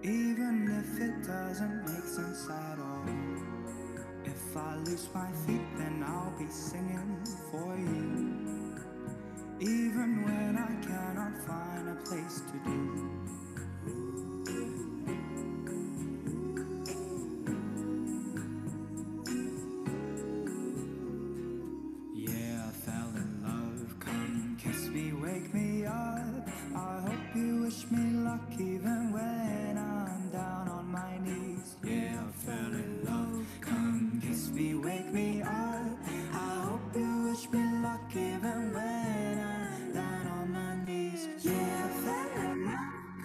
Even if it doesn't make sense at all. If I lose my feet, then I'll be singing for you. Even when I cannot find a place to do. Yeah, I fell in love. Come kiss me, wake me up. I hope you wish me luck even when I'm down on my knees. Yeah, I fell in love. Come kiss me, wake me up. I hope you wish me luck even when I'm down on my knees. Yeah, I fell in love.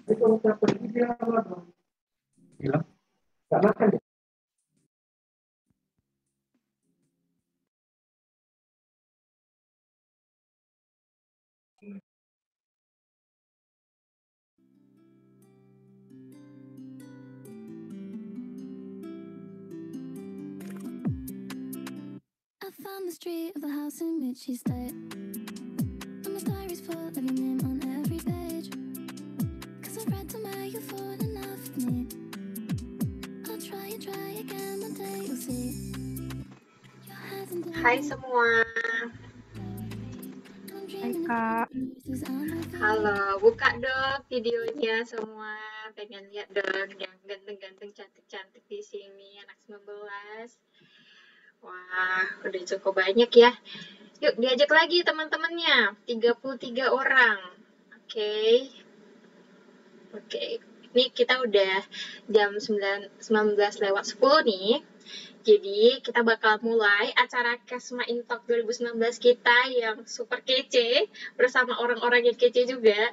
I found the street of the house in which she stayed, and my diary's full of your name on every page. Cause I read somewhere you fall in love with me. I'll try and try again, one day you'll see. Your head's in Hai semua. Hai Kak. Halo, buka dong videonya semua. Pengen lihat dong yang ganteng-ganteng, cantik-cantik di sini, anak 19. Wah, udah cukup banyak ya. Yuk diajak lagi teman-temannya, 33 orang. Oke. Ini kita udah jam 19:10 nih. Jadi kita bakal mulai acara Kesma Intalk 2019 kita yang super kece bersama orang-orang yang kece juga.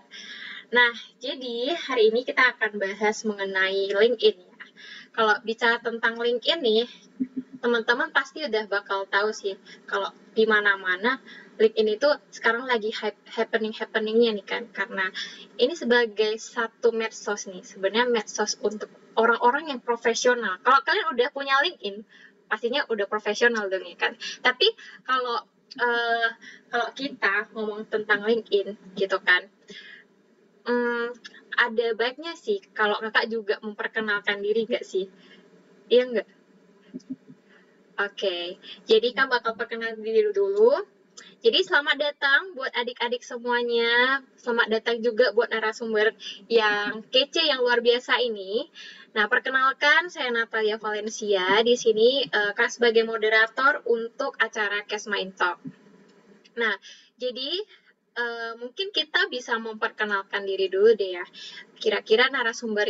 Nah, jadi hari ini kita akan bahas mengenai LinkedIn ya. Kalau bicara tentang LinkedIn nih, teman-teman pasti udah bakal tahu sih kalau di mana-mana LinkedIn itu sekarang lagi happeningnya nih kan, karena ini sebagai satu medsos nih, sebenarnya medsos untuk orang-orang yang profesional. Kalau kalian udah punya LinkedIn, pastinya udah profesional dong ya kan. Tapi kalau kita ngomong tentang LinkedIn gitu kan, ada baiknya sih kalau kakak juga memperkenalkan diri nggak sih? Iya nggak? Oke, jadi Kak bakal perkenalkan diri dulu. Jadi selamat datang buat adik-adik semuanya. Selamat datang juga buat narasumber yang kece, yang luar biasa ini. Nah, perkenalkan saya Natalia Valencia. Di sini Kak sebagai moderator untuk acara Kesma Intalk. Nah, jadi mungkin kita bisa memperkenalkan diri dulu deh ya. Kira-kira narasumber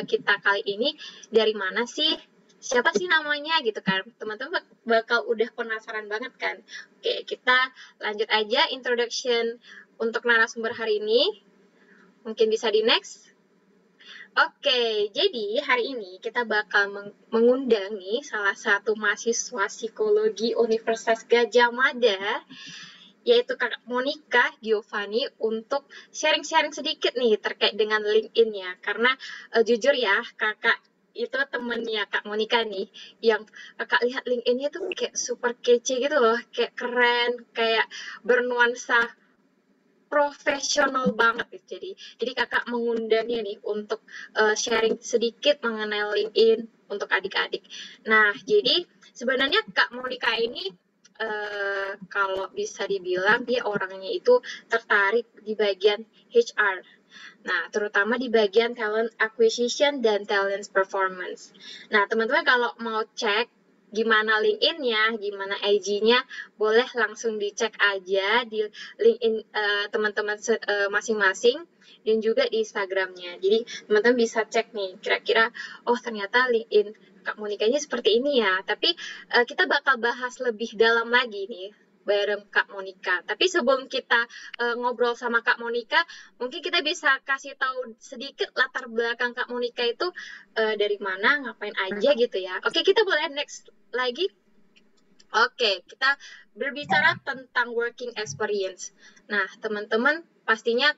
kita kali ini dari mana sih? Siapa sih namanya gitu kan, teman-teman bakal udah penasaran banget kan. Oke, kita lanjut aja introduction untuk narasumber hari ini. Mungkin bisa di next. Oke, jadi hari ini kita bakal mengundang nih salah satu mahasiswa psikologi Universitas Gadjah Mada, yaitu Kak Monica Giovanni, untuk sharing-sharing sedikit nih terkait dengan LinkedIn-nya. Karena jujur ya, kakak itu temennya Kak Monica nih, yang kakak lihat LinkedIn-nya tuh kayak super kece gitu loh, kayak keren, kayak bernuansa profesional banget. Jadi kakak mengundangnya nih untuk sharing sedikit mengenai LinkedIn untuk adik-adik. Nah, jadi sebenarnya Kak Monica ini kalau bisa dibilang dia orangnya itu tertarik di bagian HR. Nah, terutama di bagian talent acquisition dan talent performance. Nah, teman-teman kalau mau cek gimana LinkedIn-nya, gimana IG-nya, boleh langsung dicek aja di LinkedIn teman-teman masing-masing dan juga di Instagram-nya. Jadi, teman-teman bisa cek nih, kira-kira, oh ternyata LinkedIn Kak Monica-nya seperti ini ya. Tapi kita bakal bahas lebih dalam lagi nih bareng Kak Monica. Tapi sebelum kita ngobrol sama Kak Monica, mungkin kita bisa kasih tahu sedikit latar belakang Kak Monica itu dari mana, ngapain aja gitu ya. Oke, kita boleh next lagi. Oke, kita berbicara tentang working experience. Nah, teman-teman pastinya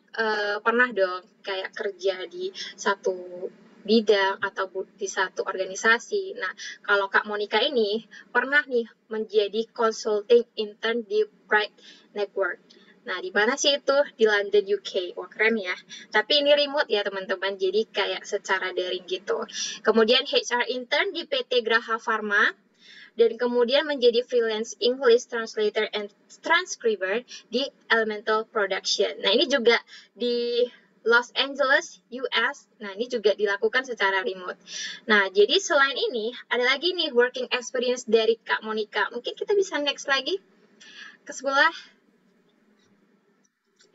pernah dong kayak kerja di satu bidang atau di satu organisasi. Nah, kalau Kak Monica ini pernah nih menjadi consulting intern di Pride Network. Nah, di mana sih itu? Di London, UK. Wah, keren ya. Tapi ini remote ya, teman-teman. Jadi kayak secara daring gitu. Kemudian HR intern di PT Graha Pharma. Dan kemudian menjadi freelance English translator and transcriber di Elemental Production. Nah, ini juga di Los Angeles, US. Nah, ini juga dilakukan secara remote. Nah, jadi selain ini, ada lagi nih working experience dari Kak Monica. Mungkin kita bisa next lagi ke sebelah.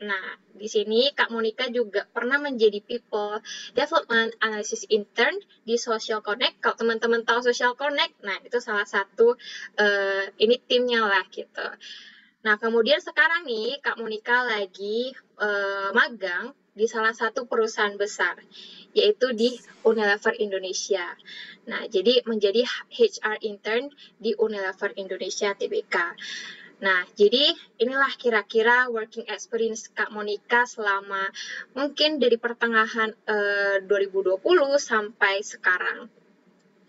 Nah, di sini Kak Monica juga pernah menjadi People Development Analysis Intern di Social Connect. Kalau teman-teman tahu Social Connect, nah itu salah satu ini timnya lah gitu. Nah, kemudian sekarang nih Kak Monica lagi magang di salah satu perusahaan besar, yaitu di Unilever Indonesia. Nah, jadi menjadi HR intern di Unilever Indonesia Tbk. Nah, jadi inilah kira-kira working experience Kak Monica selama mungkin dari pertengahan 2020 sampai sekarang.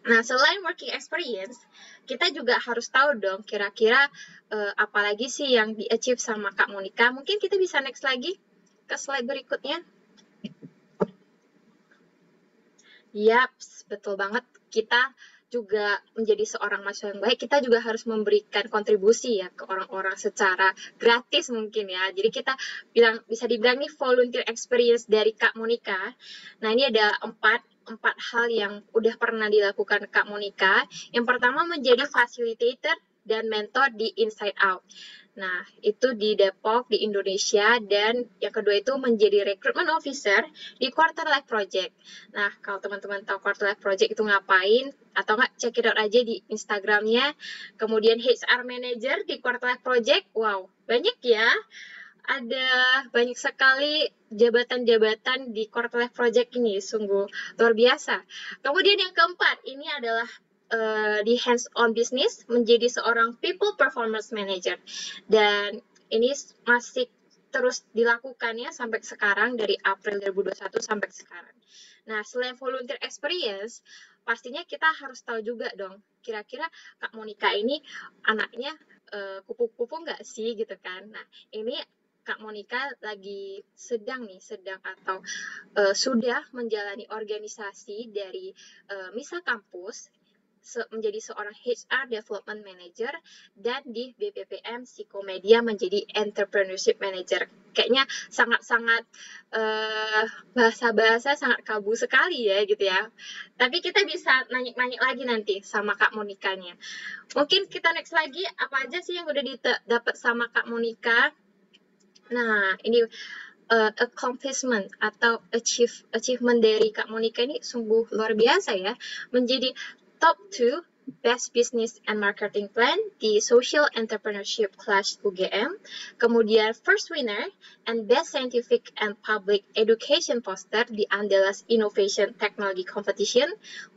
Nah, selain working experience, kita juga harus tahu dong kira-kira apalagi sih yang di-achieve sama Kak Monica. Mungkin kita bisa next lagi ke slide berikutnya. Yaps, betul banget. Kita juga menjadi seorang mahasiswa yang baik, kita juga harus memberikan kontribusi ya ke orang-orang secara gratis mungkin ya. Jadi kita bisa dibilang nih volunteer experience dari Kak Monica. Nah, ini ada empat hal yang udah pernah dilakukan Kak Monica. Yang pertama menjadi facilitator dan mentor di Inside Out. Nah, itu di Depok, di Indonesia, dan yang kedua itu menjadi recruitment officer di Quarter Life Project. Nah, kalau teman-teman tahu Quarter Life Project itu ngapain, atau nggak, check it out aja di Instagramnya. Kemudian HR Manager di Quarter Life Project, wow, banyak ya. Ada banyak sekali jabatan-jabatan di Quarter Life Project ini, sungguh luar biasa. Kemudian yang keempat, ini adalah di hands-on business menjadi seorang people performance manager, dan ini masih terus dilakukannya sampai sekarang dari April 2021 sampai sekarang. Nah, selain volunteer experience, pastinya kita harus tahu juga dong, kira-kira Kak Monica ini anaknya kupu-kupu nggak sih gitu kan. Nah, ini Kak Monica lagi sedang atau sudah menjalani organisasi dari Misa Kampus menjadi seorang HR Development Manager, dan di BPPM Psikomedia menjadi Entrepreneurship Manager. Kayaknya sangat-sangat bahasa-bahasa sangat kabu sekali ya gitu ya. Tapi kita bisa nanya-nanya lagi nanti sama Kak Monikanya. Mungkin kita next lagi, apa aja sih yang udah dapat sama Kak Monica? Nah, ini accomplishment atau achievement dari Kak Monica ini sungguh luar biasa ya. Menjadi top 2 Best Business and Marketing Plan di Social Entrepreneurship Clash UGM. Kemudian first winner and Best Scientific and Public Education Poster di Andalas Innovation Technology Competition.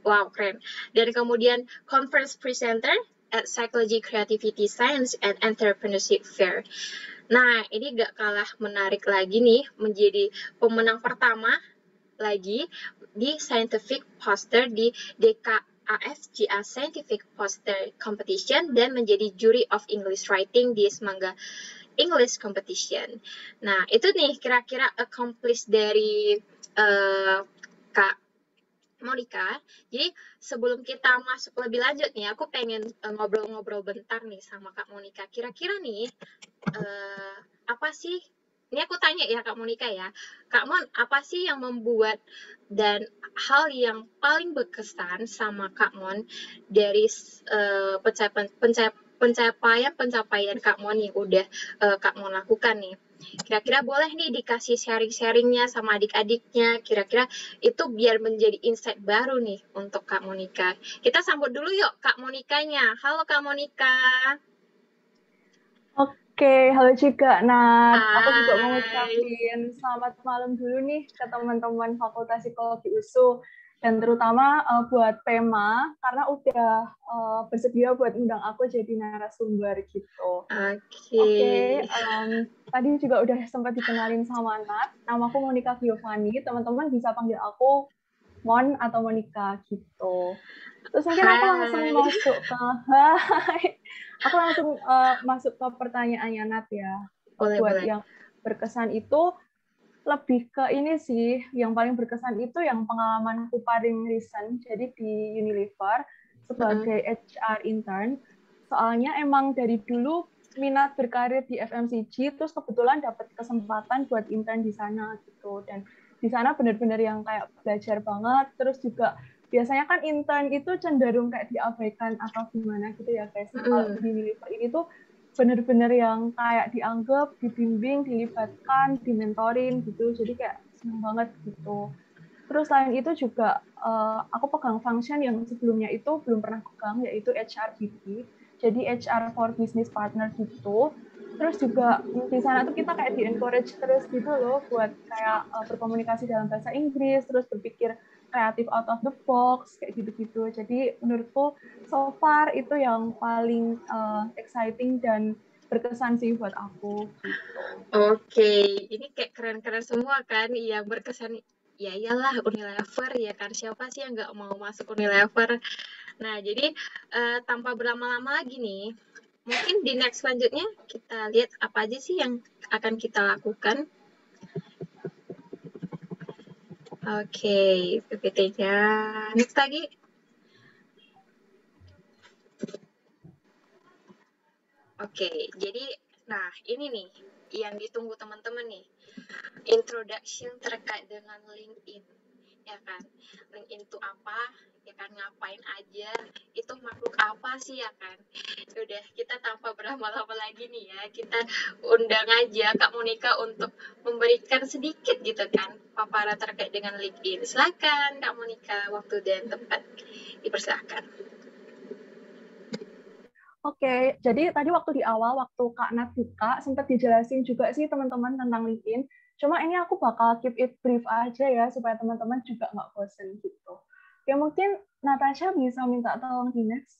Wow, keren. Dan kemudian conference presenter at Psychology, Creativity, Science, and Entrepreneurship Fair. Nah, ini gak kalah menarik lagi nih, menjadi pemenang pertama lagi di Scientific Poster di DKAFGA Scientific Poster Competition, dan menjadi Jury of English Writing di Semangga English Competition. Nah, itu nih kira-kira accomplish dari Kak Monica. Jadi sebelum kita masuk lebih lanjut nih, aku pengen ngobrol-ngobrol bentar nih sama Kak Monica. Kira-kira nih, apa sih, ini aku tanya ya Kak Monica ya, Kak Mon, apa sih yang membuat dan hal yang paling berkesan sama Kak Mon dari pencapaian Kak Mon yang udah Kak Mon lakukan nih? Kira-kira boleh nih dikasih sharing-sharingnya sama adik-adiknya, kira-kira itu biar menjadi insight baru nih untuk Kak Monica. Kita sambut dulu yuk Kak Monikanya. Halo Kak Monica. Oke, halo juga Nat. Aku juga mau Hai. ngucapin selamat malam dulu nih ke teman-teman Fakultas Psikologi USU, dan terutama buat Pema karena udah bersedia buat undang aku jadi narasumber gitu. Oke, tadi juga udah sempat dikenalin sama Nat. Namaku Monica Giovanni. Teman-teman bisa panggil aku Mon atau Monica gitu. Terus mungkin aku langsung masuk ke aku langsung masuk ke pertanyaannya Nat ya. Buat yang berkesan itu lebih ke ini sih, yang paling berkesan itu yang pengalamanku paling recent, jadi di Unilever sebagai HR intern. Soalnya emang dari dulu minat berkarir di FMCG, terus kebetulan dapat kesempatan buat intern di sana gitu. Dan di sana benar-benar yang kayak belajar banget, terus juga biasanya kan intern itu cenderung kayak diabaikan atau gimana gitu ya guys. Kalau di Unilever ini tuh benar-benar yang kayak dianggap, dibimbing, dilibatkan, dimentorin gitu. Jadi kayak senang banget gitu. Terus selain itu juga aku pegang function yang sebelumnya itu belum pernah pegang, yaitu HRBP. Jadi HR for Business Partner gitu. Terus juga di sana tuh kita kayak di-encourage terus gitu loh buat kayak berkomunikasi dalam bahasa Inggris, terus berpikir kreatif out of the box, kayak gitu-gitu. Jadi menurutku so far itu yang paling exciting dan berkesan sih buat aku gitu. Oke, ini kayak keren-keren semua kan yang berkesan. Ya iyalah Unilever ya kan, siapa sih yang nggak mau masuk Unilever. Nah, jadi tanpa berlama-lama lagi nih, mungkin di next selanjutnya kita lihat apa aja sih yang akan kita lakukan. Oke, PPT-nya. Next lagi. Oke, jadi nah ini nih yang ditunggu teman-teman nih. Introduction terkait dengan LinkedIn. Ya kan? LinkedIn itu apa? Ya kan, ngapain aja? Itu makhluk apa sih ya kan? Udah, kita tanpa berlama-lama lagi nih ya, kita undang aja Kak Monica untuk memberikan sedikit gitu kan paparan terkait dengan LinkedIn. Silakan Kak Monica, waktu dan tempat dipersilakan. Oke, jadi tadi waktu di awal, waktu Kak Nat buka, sempat dijelasin juga sih teman-teman tentang LinkedIn. Cuma ini aku bakal keep it brief aja ya, supaya teman-teman juga nggak bosen gitu. Ya mungkin Natasha bisa minta tolong di next.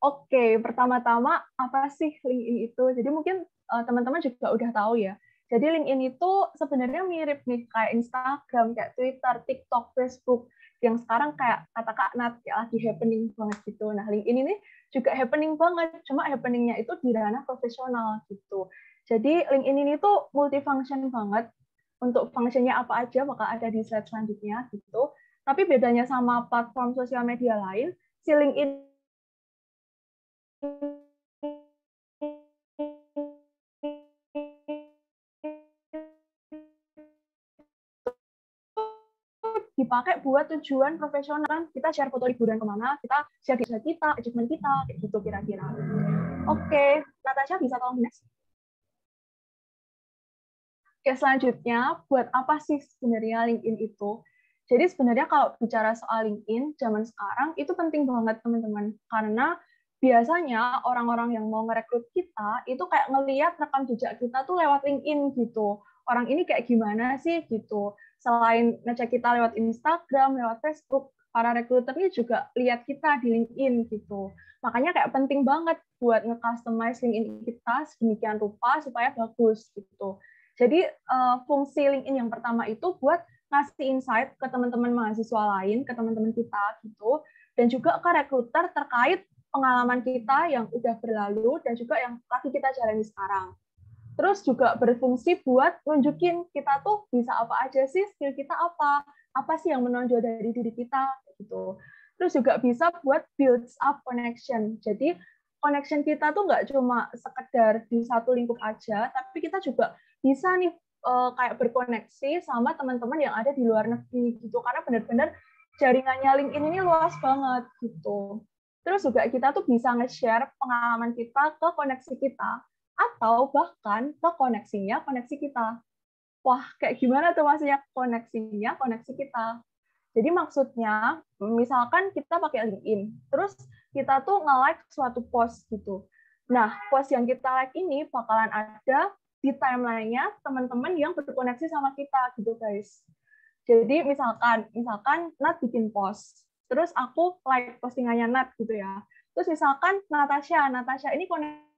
Oke, pertama-tama apa sih LinkedIn itu? Jadi mungkin teman-teman juga udah tahu ya. Jadi LinkedIn itu sebenarnya mirip nih kayak Instagram, kayak Twitter, TikTok, Facebook yang sekarang kayak kata Kak Nat kayak lagi happening banget gitu. Nah, LinkedIn ini juga happening banget, cuma happeningnya itu di ranah profesional gitu. Jadi LinkedIn ini tuh multifunction banget. Untuk fungsinya apa aja bakal ada di slide selanjutnya gitu. Tapi bedanya sama platform sosial media lain, si LinkedIn dipakai buat tujuan profesional. Kita share foto liburan kemana, kita share kisah kita, achievement kita, kayak gitu kira-kira. Oke, Natasha bisa tolong next. Oke, selanjutnya, buat apa sih sebenarnya LinkedIn itu? Jadi sebenarnya kalau bicara soal LinkedIn, zaman sekarang itu penting banget teman-teman. Karena biasanya orang-orang yang mau ngerekrut kita, itu kayak ngelihat rekam jejak kita tuh lewat LinkedIn gitu. Orang ini kayak gimana sih gitu. Selain ngecek kita lewat Instagram, lewat Facebook, para rekruternya juga lihat kita di LinkedIn gitu. Makanya kayak penting banget buat nge-customize LinkedIn kita sedemikian rupa supaya bagus gitu. Jadi fungsi LinkedIn yang pertama itu buat ngasih insight ke teman-teman mahasiswa lain, ke teman-teman kita gitu, dan juga ke rekruter terkait pengalaman kita yang udah berlalu dan juga yang lagi kita jalani sekarang. Terus juga berfungsi buat nunjukin kita tuh bisa apa aja sih, skill kita apa sih yang menonjol dari diri kita gitu. Terus juga bisa buat build up connection. Jadi connection kita tuh nggak cuma sekedar di satu lingkup aja, tapi kita juga bisa nih kayak berkoneksi sama teman-teman yang ada di luar negeri gitu. Karena benar-benar jaringannya LinkedIn ini luas banget gitu. Terus juga kita tuh bisa nge-share pengalaman kita ke koneksi kita atau bahkan ke koneksi kita. Wah, kayak gimana tuh maksudnya koneksi kita. Jadi maksudnya, misalkan kita pakai LinkedIn, terus kita tuh nge-like suatu post gitu. Nah, post yang kita like ini bakalan ada di timeline-nya teman-teman yang berkoneksi sama kita gitu, guys. Jadi misalkan Nat bikin post, terus aku like postingannya Nat gitu ya. Terus misalkan Natasha ini koneksi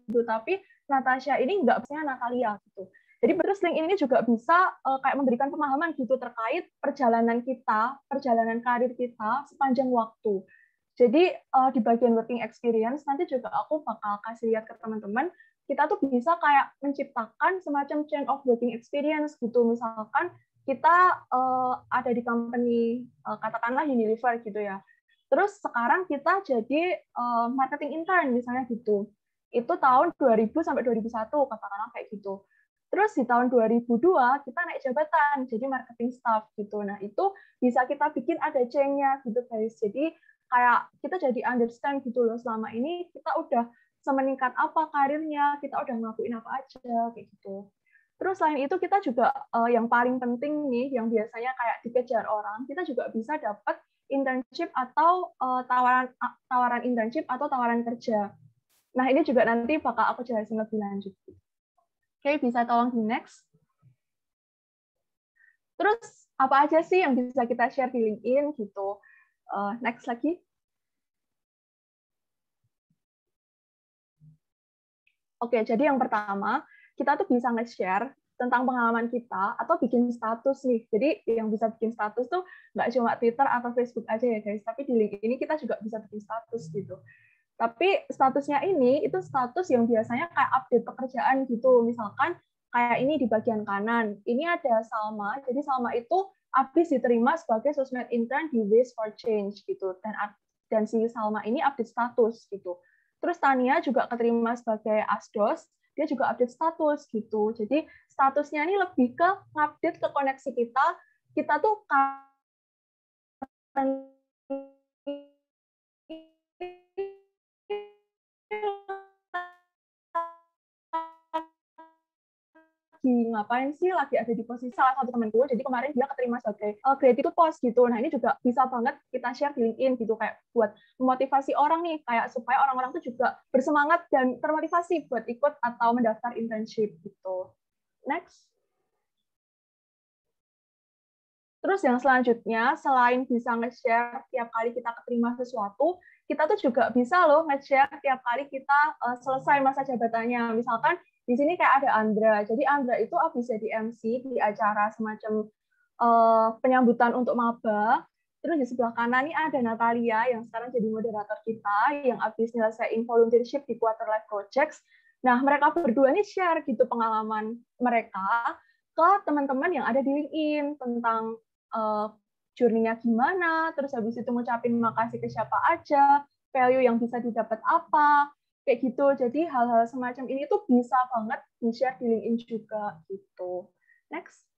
gitu, tapi Natasha ini nggak punya Natalia gitu. Jadi terus LinkedIn ini juga bisa kayak memberikan pemahaman gitu terkait perjalanan karir kita sepanjang waktu. Jadi di bagian working experience nanti juga aku bakal kasih lihat ke teman-teman, kita tuh bisa kayak menciptakan semacam chain of working experience gitu. Misalkan kita ada di company katakanlah Unilever gitu ya. Terus sekarang kita jadi marketing intern misalnya gitu. Itu tahun 2000 sampai 2001 katakanlah kayak gitu. Terus di tahun 2002 kita naik jabatan jadi marketing staff gitu. Nah, itu bisa kita bikin ada chain-nya gitu guys. Jadi kayak kita jadi understand gitu loh selama ini kita udah semeningkat apa karirnya, kita udah ngelakuin apa aja kayak gitu. Terus selain itu kita juga yang paling penting nih, yang biasanya kayak dikejar orang, kita juga bisa dapat internship atau tawaran internship atau tawaran kerja. Nah, ini juga nanti bakal aku jelasin lebih lanjut. Oke, bisa tolong di next. Terus apa aja sih yang bisa kita share di LinkedIn gitu. Next lagi. Oke, jadi yang pertama, kita tuh bisa nge-share tentang pengalaman kita atau bikin status nih. Jadi yang bisa bikin status tuh nggak cuma Twitter atau Facebook aja ya guys, tapi di LinkedIn ini kita juga bisa bikin status gitu. Tapi statusnya ini itu status yang biasanya kayak update pekerjaan gitu. Misalkan kayak ini di bagian kanan, ini ada Salma. Jadi Salma itu habis diterima sebagai sosmed intern di Ways for Change gitu. Dan si Salma ini update status gitu. Terus Tania juga keterima sebagai ASDOS, dia juga update status gitu. Jadi statusnya ini lebih ke update ke koneksi kita. Kita tuh ngapain sih, lagi ada di posisi salah satu temanku, jadi kemarin dia keterima sebagai gratitude post gitu. Nah ini juga bisa banget kita share di LinkedIn gitu, kayak buat memotivasi orang nih, kayak supaya orang-orang tuh juga bersemangat dan termotivasi buat ikut atau mendaftar internship gitu. Next. Terus yang selanjutnya, selain bisa nge-share tiap kali kita keterima sesuatu, kita tuh juga bisa loh nge-share tiap kali kita selesai masa jabatannya. Misalkan di sini kayak ada Andra. Jadi Andra itu habis jadi MC di acara semacam penyambutan untuk maba. Terus di sebelah kanan ini ada Natalia yang sekarang jadi moderator kita, yang habis nyelesain volunteership di Quarter Life Projects. Nah, mereka berdua ini share gitu pengalaman mereka ke teman-teman yang ada di LinkedIn tentang journey-nya gimana, terus habis itu ngucapin makasih ke siapa aja, value yang bisa didapat apa, kayak gitu. Jadi hal-hal semacam ini tuh bisa banget di-share di LinkedIn juga gitu. Next.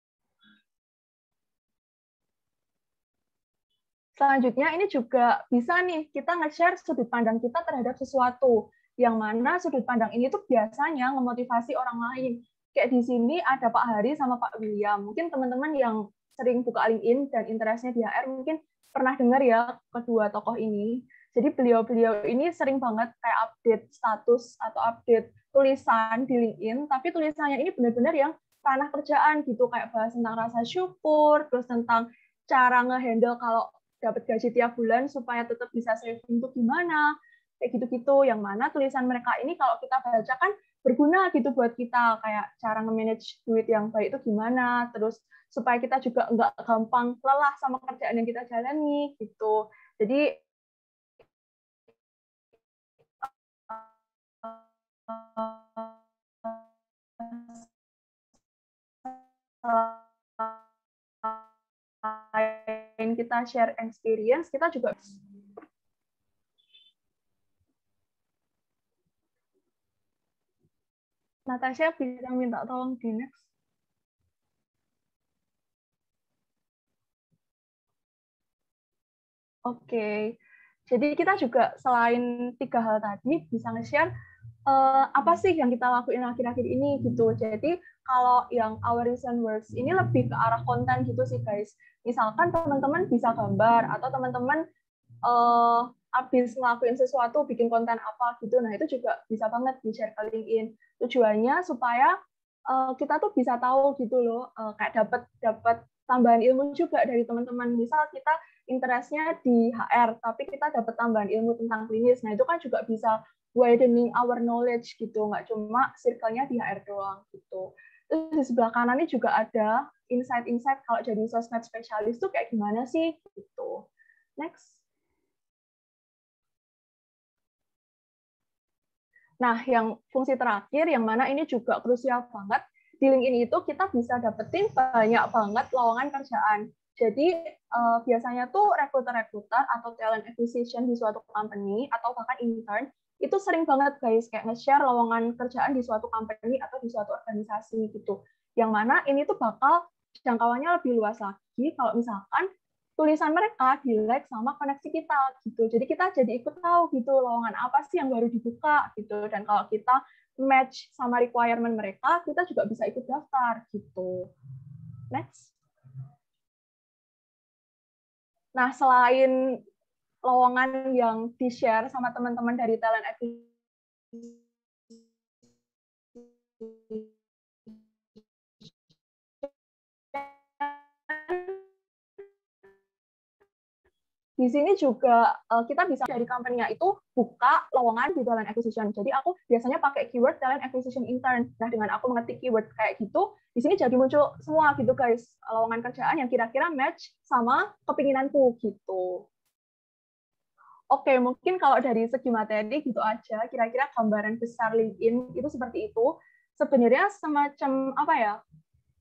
Selanjutnya ini juga bisa nih kita nge-share sudut pandang kita terhadap sesuatu, yang mana sudut pandang ini tuh biasanya ngemotivasi orang lain. Kayak di sini ada Pak Hari sama Pak William. Mungkin teman-teman yang sering buka LinkedIn dan interestnya di HR mungkin pernah dengar ya kedua tokoh ini. Jadi beliau-beliau ini sering banget kayak update status atau update tulisan di LinkedIn, tapi tulisannya ini benar-benar yang ranah kerjaan gitu, kayak bahas tentang rasa syukur, terus tentang cara ngehandle kalau dapat gaji tiap bulan supaya tetap bisa saving itu gimana, kayak gitu-gitu. Yang mana tulisan mereka ini kalau kita baca kan berguna gitu buat kita, kayak cara nge-manage duit yang baik itu gimana, terus supaya kita juga nggak gampang lelah sama kerjaan yang kita jalani gitu. Jadi selain kita share experience, kita juga Natasha bisa minta tolong di next. Oke, jadi kita juga selain 3 hal tadi bisa nge-share apa sih yang kita lakuin akhir-akhir ini gitu. Jadi kalau yang our recent works ini lebih ke arah konten gitu sih guys. Misalkan teman-teman bisa gambar atau teman-teman habis ngelakuin sesuatu bikin konten apa gitu. Nah itu juga bisa banget di-share ke LinkedIn. Tujuannya supaya kita tuh bisa tahu gitu loh, kayak dapat tambahan ilmu juga dari teman-teman. Misal kita interestnya di HR, tapi kita dapat tambahan ilmu tentang klinis. Nah itu kan juga bisa widening our knowledge gitu, nggak cuma circle-nya di HR doang gitu. Terus di sebelah kanan ini juga ada insight-insight kalau jadi sosmed spesialis tuh kayak gimana sih gitu. Next. Nah, yang fungsi terakhir yang mana ini juga krusial banget, di LinkedIn itu kita bisa dapetin banyak banget lowongan kerjaan. Jadi biasanya tuh rekruter-rekruter atau talent acquisition di suatu company atau bahkan intern itu sering banget guys kayak nge-share lowongan kerjaan di suatu company atau di suatu organisasi gitu. Yang mana ini tuh bakal jangkauannya lebih luas lagi kalau misalkan tulisan mereka di-like sama koneksi kita gitu. Jadi kita jadi ikut tahu gitu lowongan apa sih yang baru dibuka gitu. Dan kalau kita match sama requirement mereka, kita juga bisa ikut daftar gitu. Next. Nah, selain lowongan yang di-share sama teman-teman dari talent acquisition, di sini juga kita bisa dari company-nya itu buka lowongan di talent acquisition. Jadi aku biasanya pakai keyword talent acquisition intern. Nah, dengan aku mengetik keyword kayak gitu, di sini jadi muncul semua gitu guys, lowongan kerjaan yang kira-kira match sama kepinginanku gitu. Oke, mungkin kalau dari segi materi gitu aja, kira-kira gambaran besar LinkedIn itu seperti itu. Sebenarnya semacam apa ya,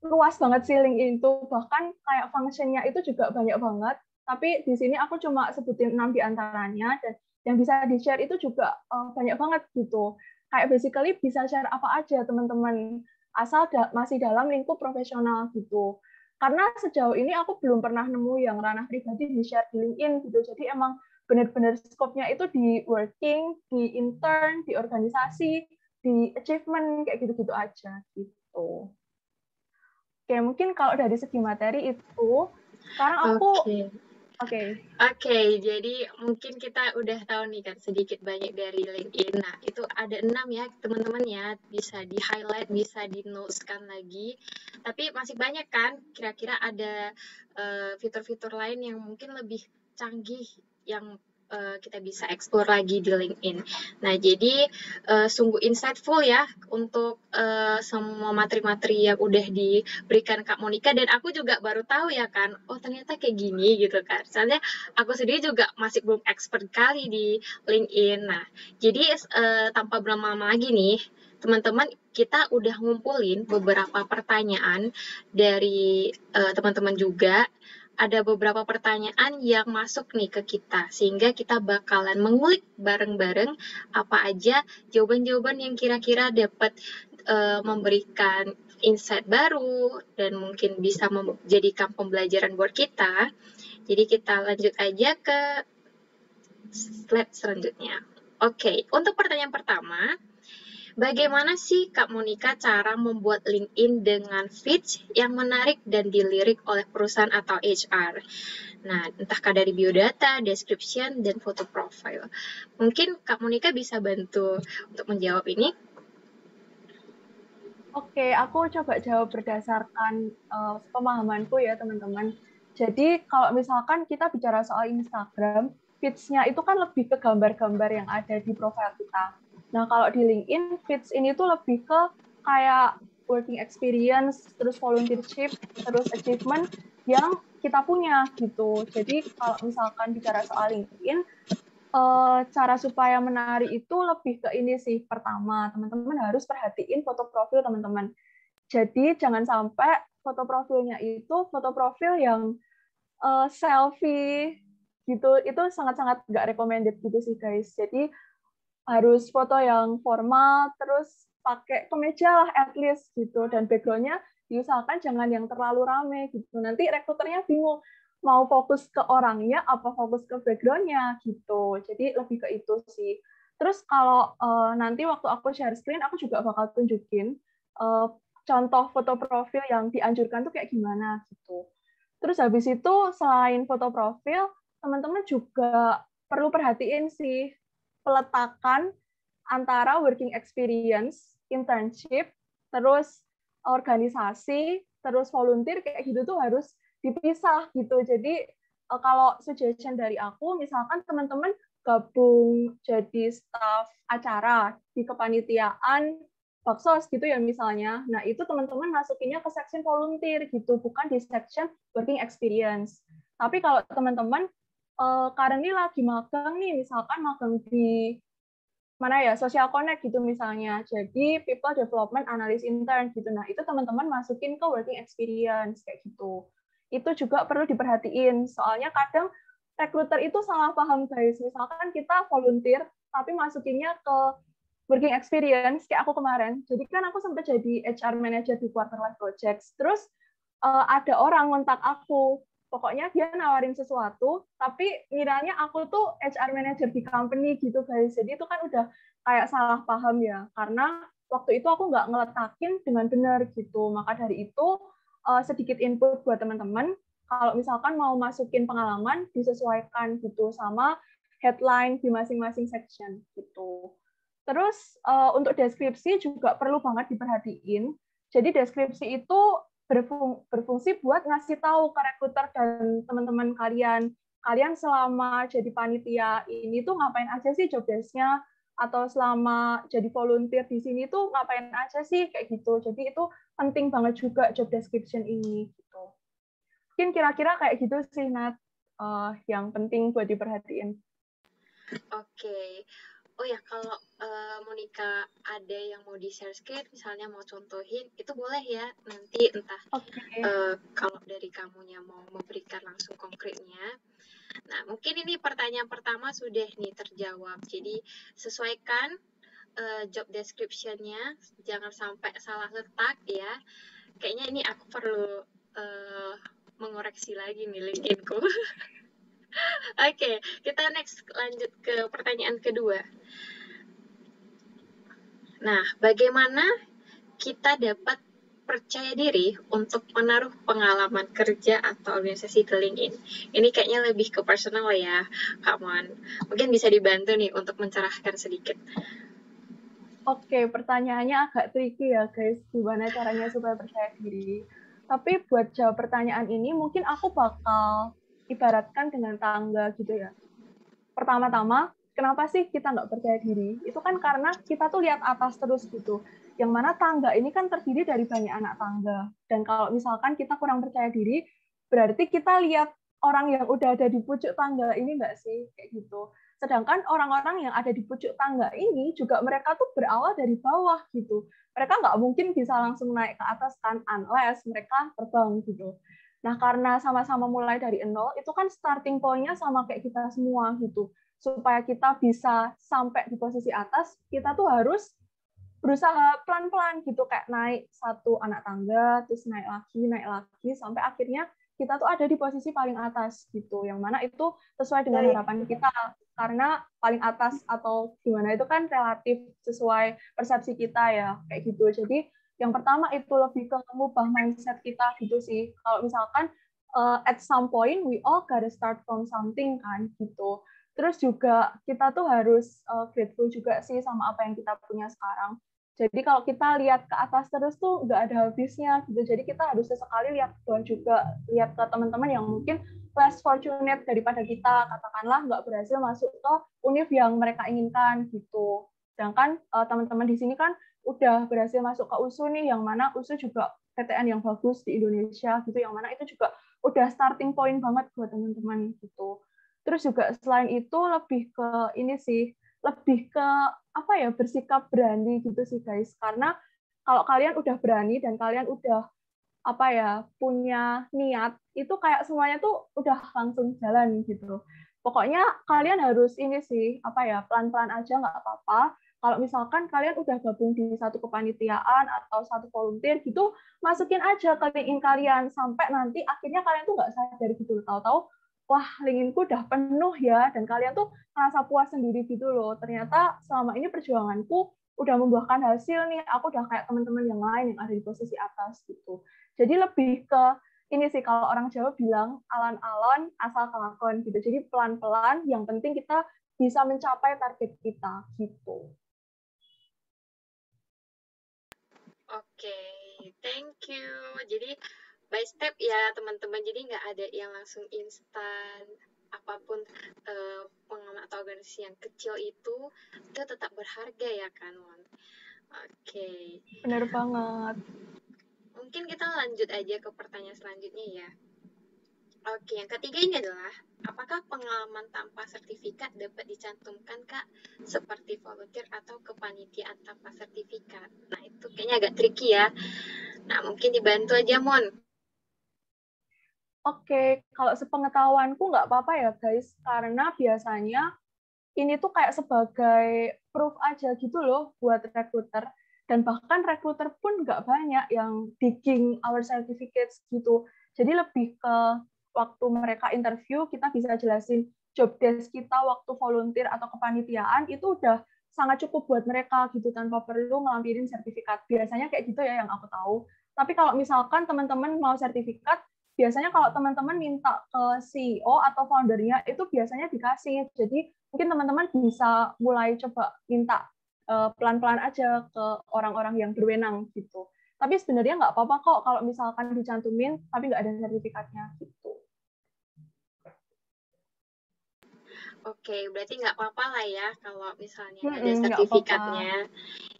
luas banget sih LinkedIn itu, bahkan kayak function-nya itu juga banyak banget. Tapi di sini aku cuma sebutin 6 di antaranya, dan yang bisa di-share itu juga banyak banget gitu. Kayak basically bisa share apa aja teman-teman, asal masih dalam lingkup profesional gitu. Karena sejauh ini aku belum pernah nemu yang ranah pribadi di-share di LinkedIn gitu. Jadi emang benar-benar scope-nya itu di working, di intern, di organisasi, di achievement, kayak gitu-gitu aja gitu. Oke, mungkin kalau dari segi materi itu, sekarang aku Oke, jadi mungkin kita udah tahu nih kan sedikit banyak dari LinkedIn. Nah, itu ada 6 ya teman-teman ya, bisa di-highlight, bisa di-noteskan lagi. Tapi masih banyak kan, kira-kira ada fitur-fitur lain yang mungkin lebih canggih yang kita bisa explore lagi di LinkedIn. Nah, jadi sungguh insightful ya untuk semua materi-materi yang udah diberikan Kak Monica, dan aku juga baru tahu ya kan, oh ternyata kayak gini gitu kan. Soalnya aku sendiri juga masih belum expert kali di LinkedIn. Nah, jadi tanpa berlama-lama lagi nih, teman-teman, kita udah ngumpulin beberapa pertanyaan dari teman-teman juga. Ada beberapa pertanyaan yang masuk nih ke kita, sehingga kita bakalan mengulik bareng-bareng apa aja jawaban-jawaban yang kira-kira dapat memberikan insight baru dan mungkin bisa menjadikan pembelajaran buat kita. Jadi kita lanjut aja ke slide selanjutnya. Oke, untuk pertanyaan pertama, bagaimana sih Kak Monica cara membuat LinkedIn dengan feeds yang menarik dan dilirik oleh perusahaan atau HR? Nah, entahkah dari biodata, description, dan foto profile. Mungkin Kak Monica bisa bantu untuk menjawab ini. Oke, aku coba jawab berdasarkan pemahamanku ya teman-teman. Jadi kalau misalkan kita bicara soal Instagram, feeds-nya itu kan lebih ke gambar-gambar yang ada di profil kita. Nah, kalau di LinkedIn, feeds ini tuh lebih ke kayak working experience, terus volunteership, terus achievement yang kita punya gitu. Jadi kalau misalkan bicara soal LinkedIn, cara supaya menarik itu lebih ke ini sih. Pertama, teman-teman harus perhatiin foto profil teman-teman. Jadi jangan sampai foto profilnya itu foto profil yang selfie gitu. Itu sangat-sangat nggak recommended gitu sih guys. Jadi harus foto yang formal, terus pakai kemeja lah at least gitu. Dan background-nya diusahakan jangan yang terlalu rame gitu. Nanti rekruternya bingung mau fokus ke orangnya apa fokus ke background-nya gitu. Jadi lebih ke itu sih. Terus kalau nanti waktu aku share screen, aku juga bakal tunjukin contoh foto profil yang dianjurkan tuh kayak gimana gitu. Terus habis itu selain foto profil, teman-teman juga perlu perhatiin sih peletakan antara working experience, internship, terus organisasi, terus volunteer kayak gitu tuh harus dipisah gitu. Jadi kalau suggestion dari aku, misalkan teman-teman gabung jadi staff acara di kepanitiaan baksos gitu ya misalnya. Nah, itu teman-teman masukinnya ke section volunteer gitu, bukan di section working experience. Tapi kalau teman-teman currently lagi magang nih, misalkan magang di mana ya, social connect gitu misalnya, jadi people development analyst intern gitu. Nah, itu teman-teman masukin ke working experience kayak gitu. Itu juga perlu diperhatiin, soalnya kadang recruiter itu salah paham guys. Misalkan kita volunteer tapi masukinnya ke working experience kayak aku kemarin. Jadi kan aku sempat jadi HR manager di quarter life projects. Terus ada orang ngontak aku, pokoknya dia nawarin sesuatu, tapi ngiranya aku tuh HR manager di company gitu guys. Jadi itu kan udah kayak salah paham ya, karena waktu itu aku nggak ngeletakin dengan benar gitu. Maka dari itu sedikit input buat teman-teman, kalau misalkan mau masukin pengalaman disesuaikan gitu sama headline di masing-masing section gitu. Terus untuk deskripsi juga perlu banget diperhatiin. Jadi deskripsi itu berfungsi buat ngasih tahu ke rekruter dan teman-teman kalian selama jadi panitia ini tuh ngapain aja sih job desk-nya, atau selama jadi volunteer di sini tuh ngapain aja sih, kayak gitu. Jadi itu penting banget juga job description ini gitu. Mungkin kira-kira kayak gitu sih, Nat, yang penting buat diperhatiin. Oke. Oh ya, kalau Monica ada yang mau di-share screen, misalnya mau contohin, itu boleh ya nanti, entah kalau dari kamunya mau memberikan langsung konkretnya. Nah, mungkin ini pertanyaan pertama sudah nih terjawab. Jadi, sesuaikan job description-nya, jangan sampai salah letak ya. Kayaknya ini aku perlu mengoreksi lagi nih LinkedIn-ku. Oke, kita next lanjut ke pertanyaan kedua. Nah, bagaimana kita dapat percaya diri untuk menaruh pengalaman kerja atau organisasi ke LinkedIn? Ini kayaknya lebih ke personal ya, Kak Mon. Mungkin bisa dibantu nih untuk mencerahkan sedikit. Oke, pertanyaannya agak tricky ya, guys. Gimana caranya supaya percaya diri? Tapi buat jawab pertanyaan ini, mungkin aku bakal ibaratkan dengan tangga gitu ya. Pertama-tama, kenapa sih kita nggak percaya diri? Itu kan karena kita tuh lihat atas terus gitu. Yang mana tangga ini kan terdiri dari banyak anak tangga. Dan kalau misalkan kita kurang percaya diri, berarti kita lihat orang yang udah ada di pucuk tangga ini nggak sih? Kayak gitu. Sedangkan orang-orang yang ada di pucuk tangga ini juga mereka tuh berawal dari bawah gitu. Mereka nggak mungkin bisa langsung naik ke atas kan, unless mereka terbang gitu. Nah, karena sama-sama mulai dari nol, itu kan starting point-nya sama kayak kita semua gitu. Supaya kita bisa sampai di posisi atas, kita tuh harus berusaha pelan-pelan gitu, kayak naik satu anak tangga, terus naik lagi, sampai akhirnya kita tuh ada di posisi paling atas gitu. Yang mana itu sesuai dengan harapan kita. Karena paling atas atau gimana itu kan relatif sesuai persepsi kita ya, kayak gitu. Jadi yang pertama itu lebih ke mengubah mindset kita gitu sih. Kalau misalkan at some point we all gotta start from something kan gitu. Terus juga kita tuh harus grateful juga sih sama apa yang kita punya sekarang. Jadi kalau kita lihat ke atas terus tuh nggak ada habisnya gitu. Jadi kita harus sesekali lihat ke bawah juga, lihat ke teman-teman yang mungkin less fortunate daripada kita, katakanlah nggak berhasil masuk ke univ yang mereka inginkan gitu. Sedangkan teman-teman di sini kan udah berhasil masuk ke USU nih, yang mana USU juga PTN yang bagus di Indonesia gitu, yang mana itu juga udah starting point banget buat teman-teman gitu. Terus juga selain itu lebih ke ini sih, lebih ke apa ya, bersikap berani gitu sih guys. Karena kalau kalian udah berani dan kalian udah apa ya, punya niat, itu kayak semuanya tuh udah langsung jalan gitu. Pokoknya kalian harus ini sih, apa ya, pelan-pelan aja nggak apa-apa. Kalau misalkan kalian udah gabung di satu kepanitiaan atau satu volunteer gitu, masukin aja ke LinkedIn kalian sampai nanti akhirnya kalian tuh nggak sadar gitu, tahu-tahu wah LinkedIn-ku udah penuh ya, dan kalian tuh merasa puas sendiri gitu loh. Ternyata selama ini perjuanganku udah membuahkan hasil nih, aku udah kayak teman-teman yang lain yang ada di posisi atas gitu. Jadi lebih ke ini sih, kalau orang Jawa bilang alon-alon asal kelakon gitu. Jadi pelan-pelan, yang penting kita bisa mencapai target kita gitu. Oke, thank you. Jadi by step ya teman-teman, jadi nggak ada yang langsung instan. Apapun pengalaman atau organisasi yang kecil itu tetap berharga ya kan, Mon? Oke. Benar banget. Mungkin kita lanjut aja ke pertanyaan selanjutnya ya. Oke, yang ketiga ini adalah, apakah pengalaman tanpa sertifikat dapat dicantumkan, Kak? Seperti volunteer atau kepanitiaan tanpa sertifikat. Nah, itu kayaknya agak tricky ya. Nah, mungkin dibantu aja, Mon. Oke, kalau sepengetahuanku nggak apa-apa ya guys, karena biasanya ini tuh kayak sebagai proof aja gitu loh buat recruiter. Dan bahkan recruiter pun nggak banyak yang digging our certificates gitu. Jadi lebih ke waktu mereka interview, kita bisa jelasin job desk kita waktu volunteer atau kepanitiaan, itu udah sangat cukup buat mereka gitu tanpa perlu ngelampirin sertifikat. Biasanya kayak gitu ya yang aku tahu. Tapi kalau misalkan teman-teman mau sertifikat, biasanya kalau teman-teman minta ke CEO atau foundernya itu biasanya dikasih. Jadi mungkin teman-teman bisa mulai coba minta pelan-pelan aja ke orang-orang yang berwenang gitu. Tapi sebenarnya nggak apa-apa kok kalau misalkan dicantumin tapi nggak ada sertifikatnya gitu. Oke, berarti nggak apa-apa lah ya kalau misalnya nggak ada Nggak apa-apa. sertifikatnya.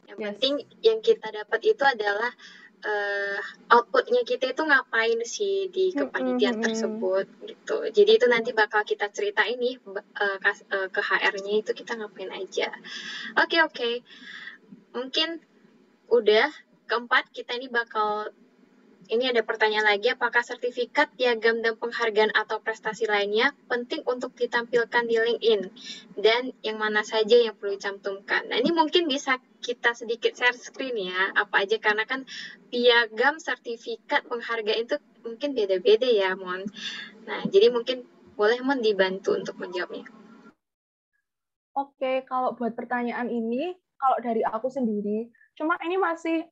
Yang Yes. penting yang kita dapat itu adalah outputnya kita itu ngapain sih di kepanitiaan tersebut gitu. Jadi itu nanti bakal kita ceritain nih ke HR-nya itu kita ngapain aja. Oke. Mungkin udah keempat kita ini bakal ini ada pertanyaan lagi, apakah sertifikat, piagam, dan penghargaan atau prestasi lainnya penting untuk ditampilkan di LinkedIn? Dan yang mana saja yang perlu dicantumkan? Nah, ini mungkin bisa kita sedikit share screen ya, apa aja, karena kan piagam, sertifikat, penghargaan itu mungkin beda-beda ya, Mon. Nah, jadi mungkin boleh Mon dibantu untuk menjawabnya. Oke, kalau buat pertanyaan ini, kalau dari aku sendiri, cuma ini masih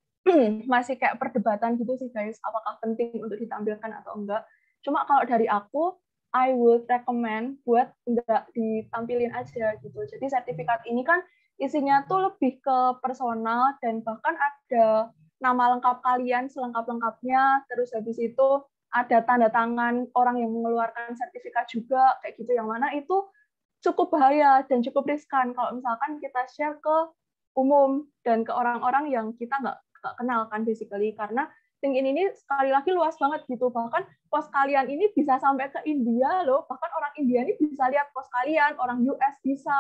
kayak perdebatan gitu sih guys, apakah penting untuk ditampilkan atau enggak. Cuma kalau dari aku, I would recommend buat enggak ditampilin aja gitu. Jadi sertifikat ini kan isinya tuh lebih ke personal dan bahkan ada nama lengkap kalian selengkap-lengkapnya, terus habis itu ada tanda tangan orang yang mengeluarkan sertifikat juga, kayak gitu, yang mana itu cukup bahaya dan cukup riskan kalau misalkan kita share ke umum dan ke orang-orang yang kita nggak kenal kan basically, karena LinkedIn ini sekali lagi luas banget gitu, bahkan post kalian ini bisa sampai ke India loh, bahkan orang India ini bisa lihat post kalian, orang US bisa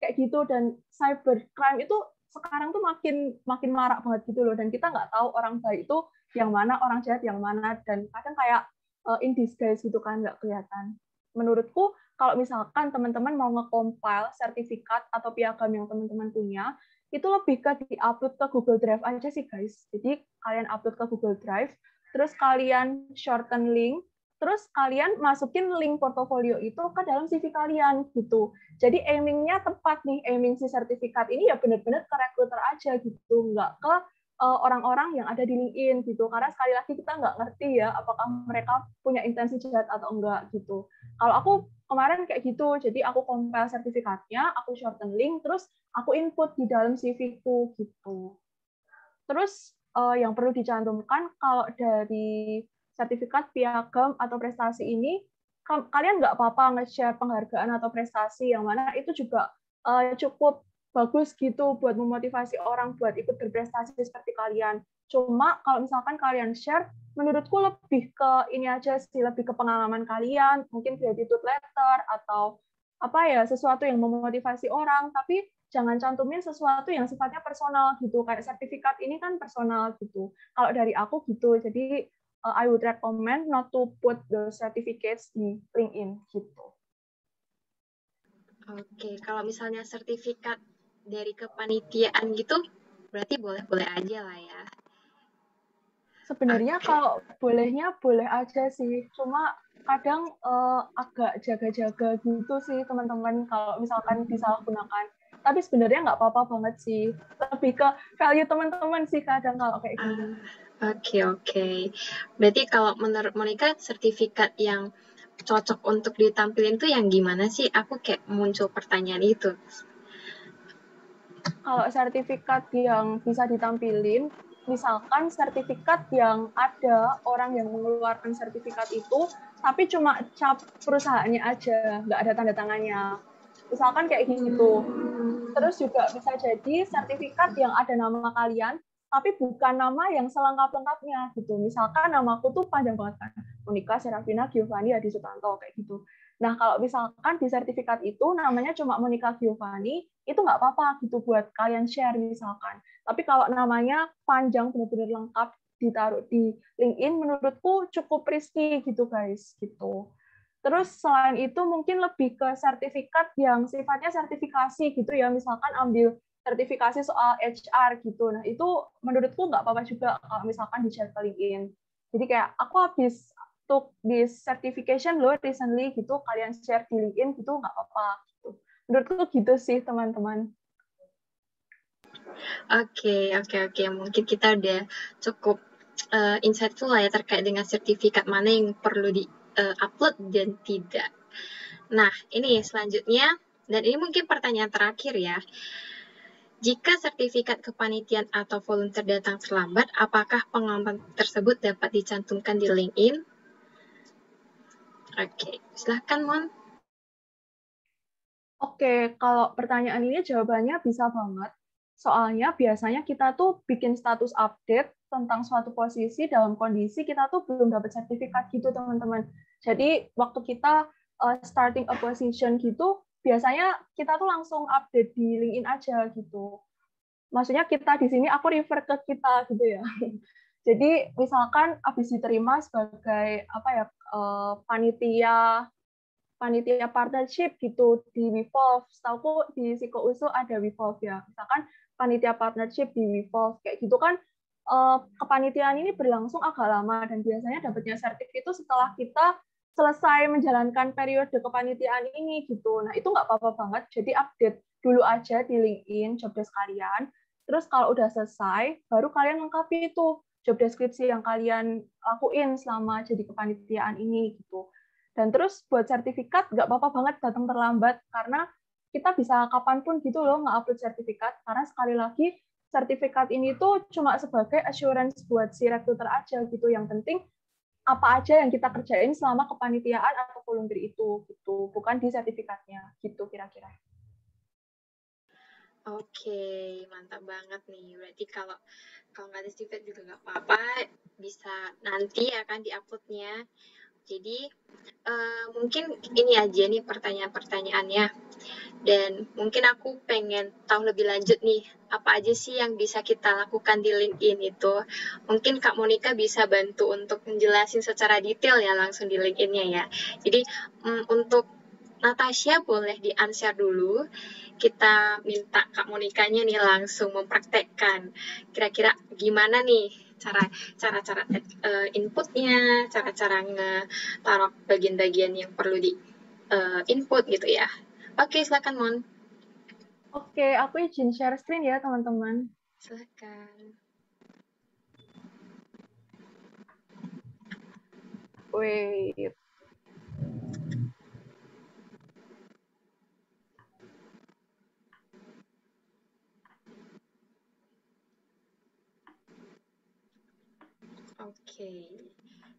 kayak gitu, dan cybercrime itu sekarang tuh makin marak banget gitu loh, dan kita nggak tahu orang baik itu yang mana, orang jahat yang mana, dan kadang kayak in disguise gitu kan, nggak kelihatan. Menurutku kalau misalkan teman-teman mau nge-compile sertifikat atau piagam yang teman-teman punya, itu lebih ke di-upload ke Google Drive aja sih guys. Jadi kalian upload ke Google Drive, terus kalian shorten link, terus kalian masukin link portofolio itu ke dalam CV kalian gitu. Jadi aiming-nya tepat nih, aiming si sertifikat ini ya benar-benar ke recruiter aja gitu, nggak ke orang-orang yang ada di LinkedIn gitu. Karena sekali lagi kita nggak ngerti ya apakah mereka punya intensi jahat atau enggak gitu. Kalau aku kemarin kayak gitu, jadi aku compile sertifikatnya, aku shorten link, terus aku input di dalam CV-ku gitu. Terus yang perlu dicantumkan kalau dari sertifikat, piagam, atau prestasi ini, kalian nggak apa-apa nge-share penghargaan atau prestasi, yang mana itu juga cukup bagus gitu buat memotivasi orang buat ikut berprestasi seperti kalian. Cuma kalau misalkan kalian share, menurutku lebih ke ini aja sih, lebih ke pengalaman kalian, mungkin gratitude letter atau apa ya, sesuatu yang memotivasi orang, tapi jangan cantumin sesuatu yang sifatnya personal gitu, kayak sertifikat ini kan personal gitu. Kalau dari aku gitu, jadi I would recommend not to put the certificates di LinkedIn gitu. Oke, kalau misalnya sertifikat dari kepanitiaan gitu, berarti boleh-boleh aja lah ya. Sebenarnya kalau bolehnya boleh aja sih, cuma kadang agak jaga-jaga gitu sih teman-teman kalau misalkan disalahgunakan. Tapi sebenarnya nggak apa-apa banget sih, lebih ke value teman-teman sih kadang kalau kayak gini. Oke. Berarti kalau menurut Monica sertifikat yang cocok untuk ditampilin tuh yang gimana sih? Aku kayak muncul pertanyaan itu. Kalau sertifikat yang bisa ditampilin, misalkan sertifikat yang ada orang yang mengeluarkan sertifikat itu, tapi cuma cap perusahaannya aja, nggak ada tanda tangannya. Misalkan kayak gitu. Terus juga bisa jadi sertifikat yang ada nama kalian, tapi bukan nama yang selengkap-lengkapnya gitu. Misalkan namaku tuh panjang banget kan, Monica Serafina Giovanni Hadi Sutanto kayak gitu. Nah, kalau misalkan di sertifikat itu namanya cuma Monica Giovanni, itu nggak apa-apa gitu buat kalian share misalkan. Tapi kalau namanya panjang benar-benar lengkap ditaruh di LinkedIn, menurutku cukup risky gitu guys gitu. Terus selain itu mungkin lebih ke sertifikat yang sifatnya sertifikasi gitu ya, misalkan ambil sertifikasi soal HR gitu. Nah itu menurutku nggak apa-apa juga kalau misalkan di-share ke LinkedIn. Jadi kayak aku habis took this certification loh recently gitu, kalian share di LinkedIn gitu nggak apa-apa. Gitu. Menurutku gitu sih teman-teman. Oke. Mungkin kita udah cukup insightful lah ya terkait dengan sertifikat mana yang perlu di-upload dan tidak. Nah, ini selanjutnya, dan ini mungkin pertanyaan terakhir ya. Jika sertifikat kepanitiaan atau volunteer datang terlambat, apakah pengalaman tersebut dapat dicantumkan di LinkedIn? Oke, silahkan Mon. Oke, kalau pertanyaan ini jawabannya bisa banget. Soalnya biasanya kita tuh bikin status update tentang suatu posisi dalam kondisi kita tuh belum dapat sertifikat gitu, teman-teman. Jadi waktu kita starting a position gitu, biasanya kita tuh langsung update di LinkedIn aja gitu. Maksudnya kita di sini aku refer ke kita gitu ya. Jadi misalkan habis diterima sebagai apa ya, panitia partnership gitu di Wivolve. Setahuku di Psiko USU ada Wivolve ya. Misalkan panitia partnership di Wivolve kayak gitu kan, kepanitiaan ini berlangsung agak lama dan biasanya dapatnya sertif itu setelah kita selesai menjalankan periode kepanitiaan ini gitu. Nah, itu nggak apa-apa banget. Jadi update dulu aja di LinkedIn job desk kalian. Terus kalau udah selesai, baru kalian lengkapi itu job deskripsi yang kalian lakuin selama jadi kepanitiaan ini gitu. Dan terus buat sertifikat nggak apa-apa banget datang terlambat, karena kita bisa kapanpun gitu loh nge-upload sertifikat, karena sekali lagi sertifikat ini tuh cuma sebagai assurance buat si recruiter aja gitu. Yang penting apa aja yang kita kerjain selama kepanitiaan atau volunteer itu gitu, bukan di sertifikatnya gitu kira-kira. Oke, mantap banget nih. Berarti kalau nggak ada sertifikat juga nggak apa-apa, bisa nanti akan di-uploadnya. Jadi mungkin ini aja nih pertanyaan-pertanyaannya. Dan mungkin aku pengen tahu lebih lanjut nih, apa aja sih yang bisa kita lakukan di LinkedIn itu. Mungkin Kak Monica bisa bantu untuk menjelasin secara detail ya langsung di LinkedIn-nya ya. Jadi untuk Natasha boleh di-unshare dulu. Kita minta Kak Monikanya nih langsung mempraktekkan. Kira-kira gimana nih cara inputnya, cara-cara nge-taruh bagian-bagian yang perlu di input gitu ya. Oke, silakan Mon. Oke, aku izin share screen ya teman-teman. Silakan. Wait. Oke.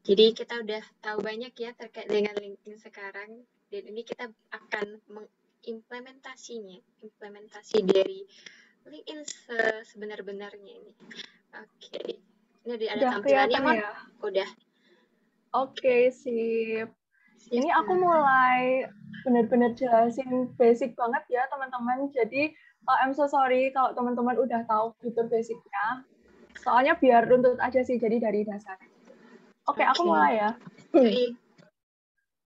Jadi kita udah tahu banyak ya terkait dengan LinkedIn sekarang, dan ini kita akan implementasi dari LinkedIn sebenar-benarnya ini. Oke. Ini ada Udah tampilannya, kelihatan Mon? ya? Udah. Oke, sip. Ini aku Siap. mulai benar-benar jelasin basic banget ya teman-teman. Jadi I'm so sorry kalau teman-teman udah tahu fitur basicnya. Soalnya biar runtut aja sih, jadi dari dasar. Oke, aku mulai ya.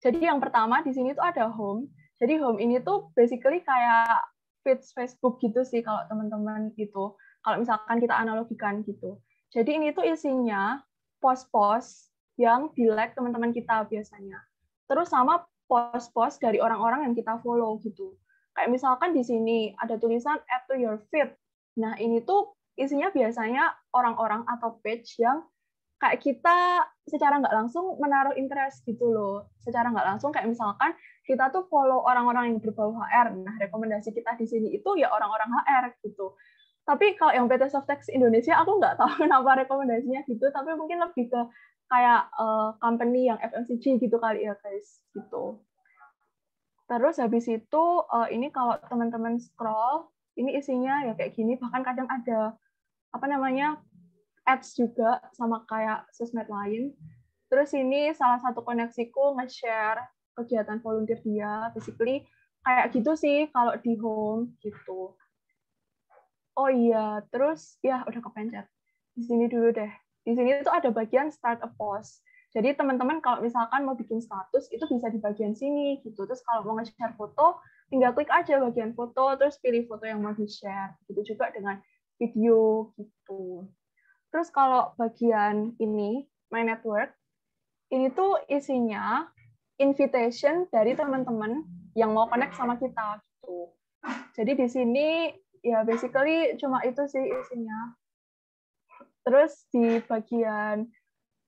Jadi yang pertama di sini tuh ada home. Jadi home ini tuh basically kayak feeds Facebook gitu sih kalau teman-teman itu. Kalau misalkan kita analogikan gitu. Jadi ini tuh isinya post-post yang di-like teman-teman kita biasanya. Terus sama post-post dari orang-orang yang kita follow gitu. Kayak misalkan di sini ada tulisan add to your feed. Nah, ini tuh isinya biasanya orang-orang atau page yang kayak kita secara nggak langsung menaruh interest gitu loh. Secara nggak langsung kayak misalkan kita tuh follow orang-orang yang berbau HR. Nah, rekomendasi kita di sini itu ya orang-orang HR gitu. Tapi kalau yang PT Softex Indonesia, aku nggak tahu kenapa rekomendasinya gitu, tapi mungkin lebih ke kayak company yang FMCG gitu kali ya guys, gitu. Terus habis itu ini kalau teman-teman scroll, ini isinya ya kayak gini, bahkan kadang ada apa namanya ads juga sama kayak sosmed lain. Terus ini salah satu koneksiku nge-share kegiatan volunteer dia, basically kayak gitu sih kalau di home gitu. Oh iya, terus ya udah kepencet. Di sini dulu deh. Di sini tuh ada bagian start a post. Jadi teman-teman kalau misalkan mau bikin status itu bisa di bagian sini gitu. Terus kalau mau nge-share foto, tinggal klik aja bagian foto, terus pilih foto yang mau di-share. Gitu juga dengan video gitu. Terus kalau bagian ini, My Network, ini tuh isinya invitation dari teman-teman yang mau connect sama kita gitu. Jadi di sini ya basically cuma itu sih isinya. Terus di bagian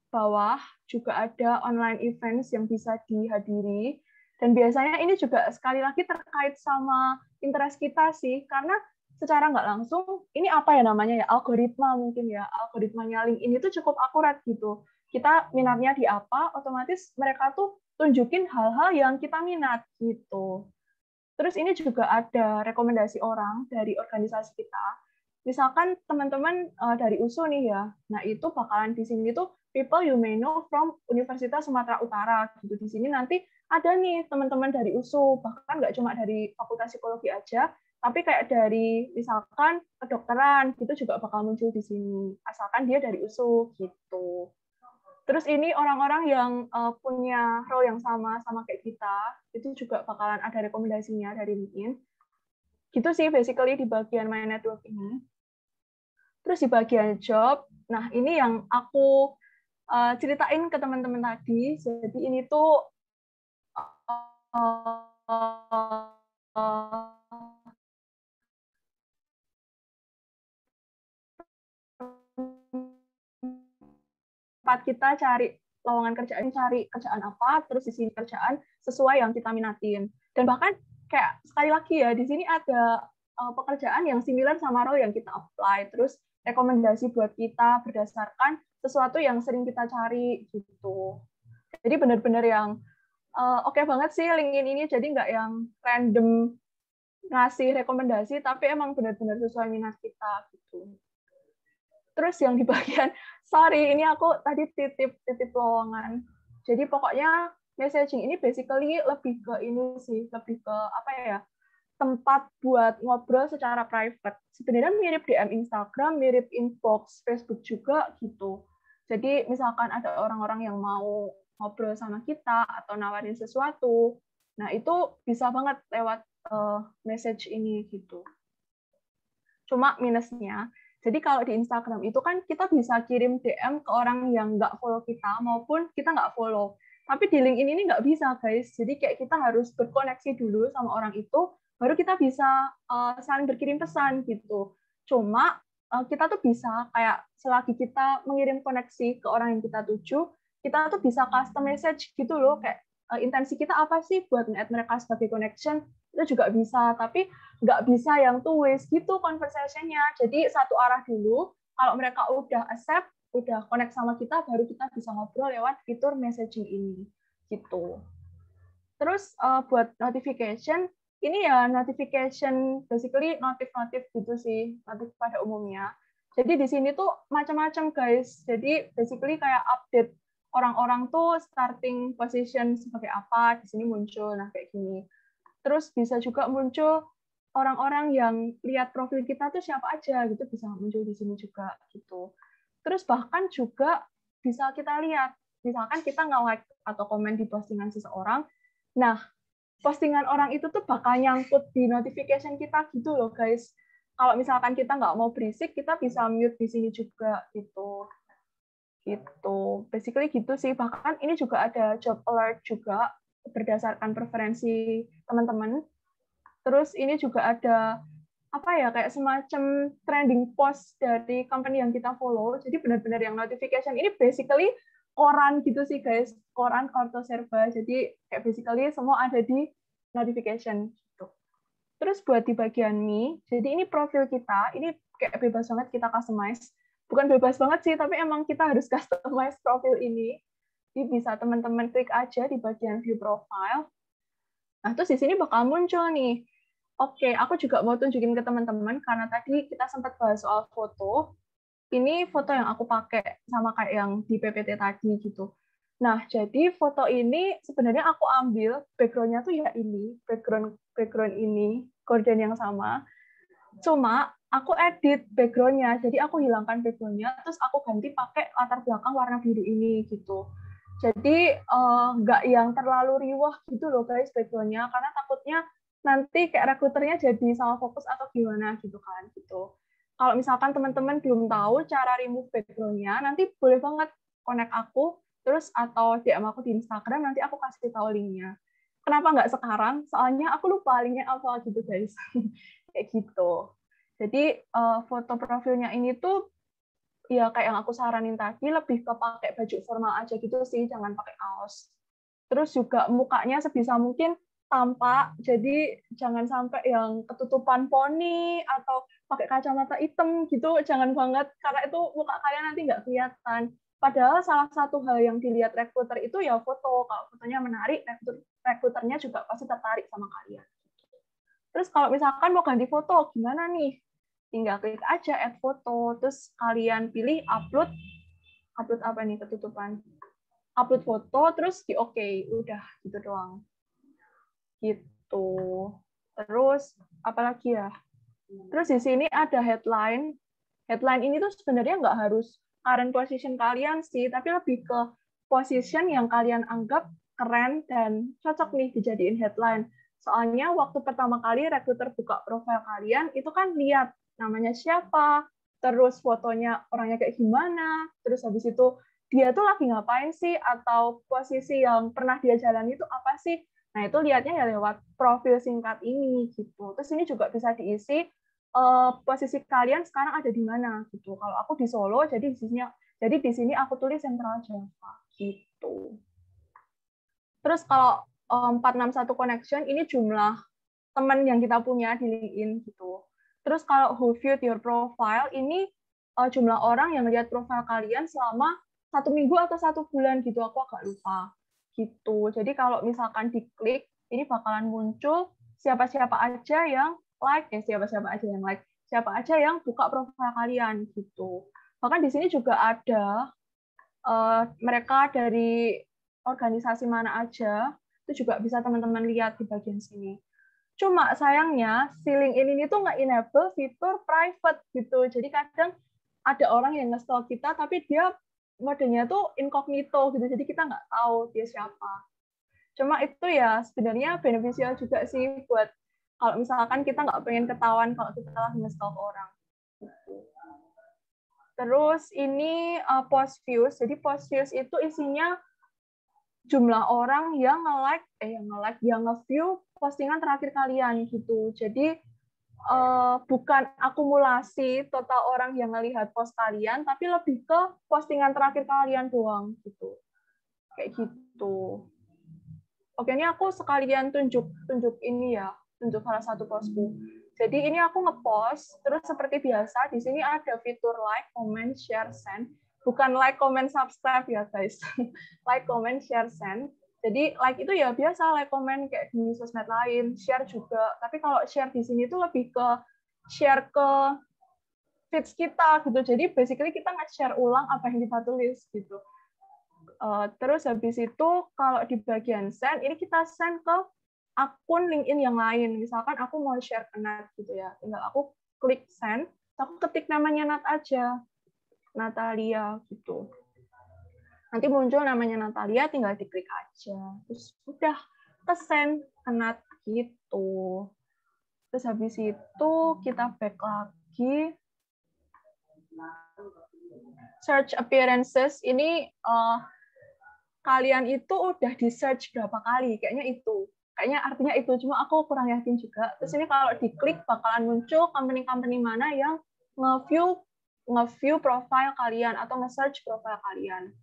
bawah juga ada online events yang bisa dihadiri. Dan biasanya ini juga sekali lagi terkait sama interest kita sih, karena secara nggak langsung, ini apa ya namanya ya, algoritma mungkin ya, algoritmanya LinkedIn itu cukup akurat gitu. Kita minatnya di apa, otomatis mereka tuh tunjukin hal-hal yang kita minat gitu. Terus ini juga ada rekomendasi orang dari organisasi kita. Misalkan teman-teman dari USU nih ya, nah itu bakalan di sini tuh people you may know from Universitas Sumatera Utara gitu. Di sini nanti ada nih teman-teman dari USU, bahkan nggak cuma dari Fakultas Psikologi aja, tapi kayak dari misalkan kedokteran gitu juga bakal muncul di sini, asalkan dia dari USU gitu. Terus ini orang-orang yang punya role yang sama kayak kita, itu juga bakalan ada rekomendasinya dari LinkedIn. Gitu sih basically di bagian My Network ini. Terus di bagian job, nah ini yang aku ceritain ke teman-teman tadi. Jadi ini tuh tempat kita cari lowongan kerjaan, cari kerjaan apa, terus di sini kerjaan sesuai yang kita minatin. Dan bahkan kayak sekali lagi ya, di sini ada pekerjaan yang similar sama role yang kita apply, terus rekomendasi buat kita berdasarkan sesuatu yang sering kita cari gitu. Jadi benar-benar yang oke banget sih LinkedIn ini, jadi nggak yang random ngasih rekomendasi, tapi emang benar-benar sesuai minat kita gitu. Terus yang di bagian, sorry, ini aku tadi titip lowongan. Jadi pokoknya messaging ini basically lebih ke ini sih, lebih ke apa ya, tempat buat ngobrol secara private. Sebenarnya mirip DM Instagram, mirip inbox Facebook juga gitu. Jadi misalkan ada orang-orang yang mau ngobrol sama kita atau nawarin sesuatu, nah itu bisa banget lewat message ini gitu. Cuma minusnya, jadi kalau di Instagram itu kan kita bisa kirim DM ke orang yang nggak follow kita maupun kita nggak follow. Tapi di LinkedIn ini nggak bisa, guys. Jadi kayak kita harus berkoneksi dulu sama orang itu, baru kita bisa saling berkirim pesan gitu. Cuma kita tuh bisa kayak selagi kita mengirim koneksi ke orang yang kita tuju, kita tuh bisa custom message gitu loh, kayak intensi kita apa sih buat nge-add mereka sebagai connection, itu juga bisa, tapi nggak bisa yang two ways gitu conversation-nya. Jadi satu arah dulu, kalau mereka udah accept, udah connect sama kita, baru kita bisa ngobrol lewat fitur messaging ini gitu. Terus buat notification, ini ya notification basically notif gitu sih, notif pada umumnya. Jadi di sini tuh macam-macam guys. Jadi basically kayak update orang-orang tuh starting position sebagai apa, di sini muncul, nah kayak gini. Terus bisa juga muncul orang-orang yang lihat profil kita tuh siapa aja gitu, bisa muncul di sini juga gitu. Terus bahkan juga bisa kita lihat, misalkan kita nge-like atau komen di postingan seseorang, nah postingan orang itu tuh bakal nyangkut di notification kita gitu loh guys. Kalau misalkan kita nggak mau berisik, kita bisa mute di sini juga gitu. Gitu. Basically gitu sih. Bahkan ini juga ada job alert juga berdasarkan preferensi teman-teman. Terus ini juga ada apa ya, kayak semacam trending post dari company yang kita follow. Jadi benar-benar yang notification ini basically koran gitu sih guys, koran Orto Serba. Jadi kayak basically semua ada di notification gitu. Terus buat di bagian Me, jadi ini profil kita, ini kayak bebas banget kita customize. Bukan bebas banget sih, tapi emang kita harus customize profil ini. Jadi bisa teman-teman klik aja di bagian view profile. Nah, terus di sini bakal muncul nih. Oke, aku juga mau tunjukin ke teman-teman, karena tadi kita sempat bahas soal foto. Ini foto yang aku pakai sama kayak yang di PPT tadi gitu. Nah, jadi foto ini sebenarnya aku ambil background-nya tuh ya ini, background ini, gorden yang sama. Cuma aku edit background-nya, jadi aku hilangkan background-nya, terus aku ganti pakai latar belakang warna biru ini gitu. Jadi nggak yang terlalu riwah gitu loh guys background-nya, karena takutnya nanti kayak rekruternya jadi salah fokus atau gimana gitu kan gitu. Kalau misalkan teman-teman belum tahu cara remove background-nya, nanti boleh banget connect aku, terus atau DM aku di Instagram, nanti aku kasih tahu link-nya. Kenapa nggak sekarang? Soalnya aku lupa link-nya apa gitu guys. Kayak gitu. Jadi foto profilnya ini tuh ya kayak yang aku saranin tadi, lebih ke pakai baju formal aja gitu sih, jangan pakai kaos. Terus juga mukanya sebisa mungkin tampak, jadi jangan sampai yang ketutupan poni atau pakai kacamata hitam gitu, jangan banget, karena itu muka kalian nanti nggak kelihatan. Padahal salah satu hal yang dilihat rekruter itu ya foto. Kalau fotonya menarik, rekruternya juga pasti tertarik sama kalian. Terus kalau misalkan mau ganti foto, gimana nih? Tinggal klik aja add foto, terus kalian pilih upload apa nih ketutupan? Upload foto, terus di oke, udah gitu doang. Gitu. Terus apalagi ya? Terus di sini ada headline. Headline ini tuh sebenarnya nggak harus current position kalian sih, tapi lebih ke position yang kalian anggap keren dan cocok nih dijadiin headline. Soalnya waktu pertama kali rekruter buka profil kalian, itu kan lihat namanya siapa, terus fotonya orangnya kayak gimana, terus habis itu dia tuh lagi ngapain sih, atau posisi yang pernah dia jalani itu apa sih. Nah, itu lihatnya ya lewat profil singkat ini gitu. Terus ini juga bisa diisi posisi kalian sekarang ada di mana gitu. Kalau aku di Solo, jadi di sini aku tulis Central Java gitu. Terus kalau 461 connection ini jumlah teman yang kita punya di LinkedIn gitu. Terus kalau who viewed your profile ini jumlah orang yang melihat profil kalian selama 1 minggu atau 1 bulan gitu, aku agak lupa gitu. Jadi kalau misalkan diklik ini bakalan muncul siapa-siapa aja yang siapa aja yang buka profil kalian gitu. Bahkan di sini juga ada mereka dari organisasi mana aja, itu juga bisa teman-teman lihat di bagian sini. Cuma sayangnya, si LinkedIn ini tuh nggak enable fitur private gitu. Jadi kadang ada orang yang nge-stalk kita, tapi dia modenya tuh incognito gitu. Jadi kita nggak tahu dia siapa. Cuma itu ya sebenarnya beneficial juga sih buat kalau misalkan kita nggak pengen ketahuan kalau kita lagi nge-stalk orang. Terus ini post views. Jadi post views itu isinya jumlah orang yang yang nge-view postingan terakhir kalian gitu. Jadi bukan akumulasi total orang yang ngelihat post kalian, tapi lebih ke postingan terakhir kalian doang gitu. Kayak gitu. Oke, ini aku sekalian tunjuk ini ya, tunjuk salah satu postku. Jadi ini aku ngepost, terus seperti biasa di sini ada fitur like, comment, share, send. Bukan like, comment, subscribe ya guys. Like, comment, share, send. Jadi like itu ya biasa like, comment kayak di sosmed lain, share juga. Tapi kalau share di sini itu lebih ke share ke feeds kita gitu. Jadi basically kita nge-share ulang apa yang kita tulis gitu. Terus habis itu kalau di bagian send, ini kita send ke akun LinkedIn yang lain. Misalkan aku mau share ke Nat gitu ya, tinggal aku klik send, aku ketik namanya Nat aja, Natalia gitu. Nanti muncul namanya Natalia, tinggal diklik aja. Terus udah ke send ke Nat gitu. Terus habis itu kita back lagi. Search appearances ini kalian itu udah di search berapa kali, kayaknya artinya itu, cuma aku kurang yakin juga. Terus ini kalau diklik bakalan muncul company-company mana yang nge-view profile kalian atau nge-search profile kalian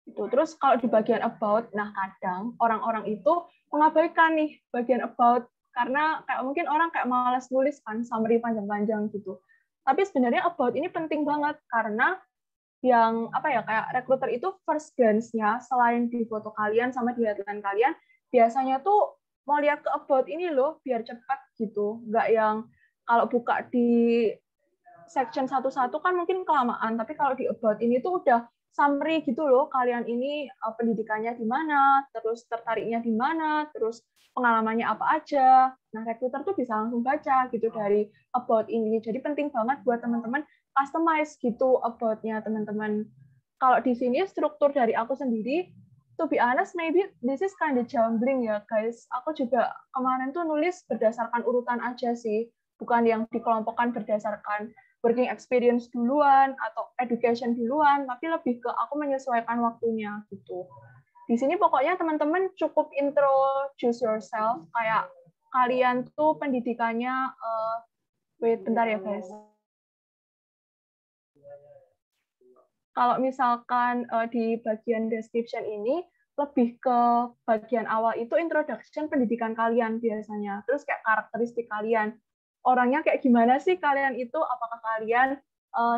itu. Terus kalau di bagian about, nah kadang orang-orang itu mengabaikan nih bagian about karena kayak mungkin orang kayak malas nulis kan summary panjang-panjang gitu. Tapi sebenarnya about ini penting banget karena yang kayak rekruter itu first glance-nya selain di foto kalian sama di headline kalian, biasanya tuh mau lihat ke about ini loh biar cepat gitu. Nggak yang kalau buka di section satu-satu kan mungkin kelamaan, tapi kalau di about ini tuh udah summary gitu loh, kalian ini pendidikannya di mana, terus tertariknya di mana, terus pengalamannya apa aja. Nah, rekruter tuh bisa langsung baca gitu dari about ini. Jadi penting banget buat teman-teman customize gitu about-nya teman-teman. Kalau di sini struktur dari aku sendiri, to be honest, maybe this is kind of jumbling ya guys. Aku juga kemarin tuh nulis berdasarkan urutan aja sih, bukan yang dikelompokkan berdasarkan working experience duluan atau education duluan, tapi lebih ke aku menyesuaikan waktunya gitu. Di sini pokoknya teman-teman cukup introduce yourself, kayak kalian tuh pendidikannya Wait, bentar ya guys. Kalau misalkan di bagian description ini, lebih ke bagian awal itu introduction pendidikan kalian biasanya. Terus kayak karakteristik kalian. Orangnya kayak gimana sih kalian itu? Apakah kalian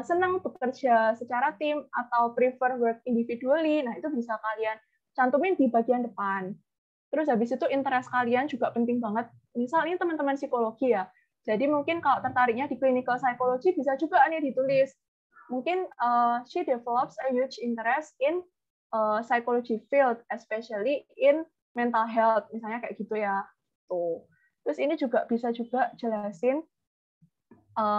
senang bekerja secara tim atau prefer work individually? Nah, itu bisa kalian cantumin di bagian depan. Terus habis itu interest kalian juga penting banget. Misalnya teman-teman psikologi ya. Jadi mungkin kalau tertariknya di clinical psychology bisa juga nih ditulis. Mungkin she develops a huge interest in psychology field, especially in mental health, misalnya kayak gitu ya. Tuh. Terus ini juga bisa juga jelasin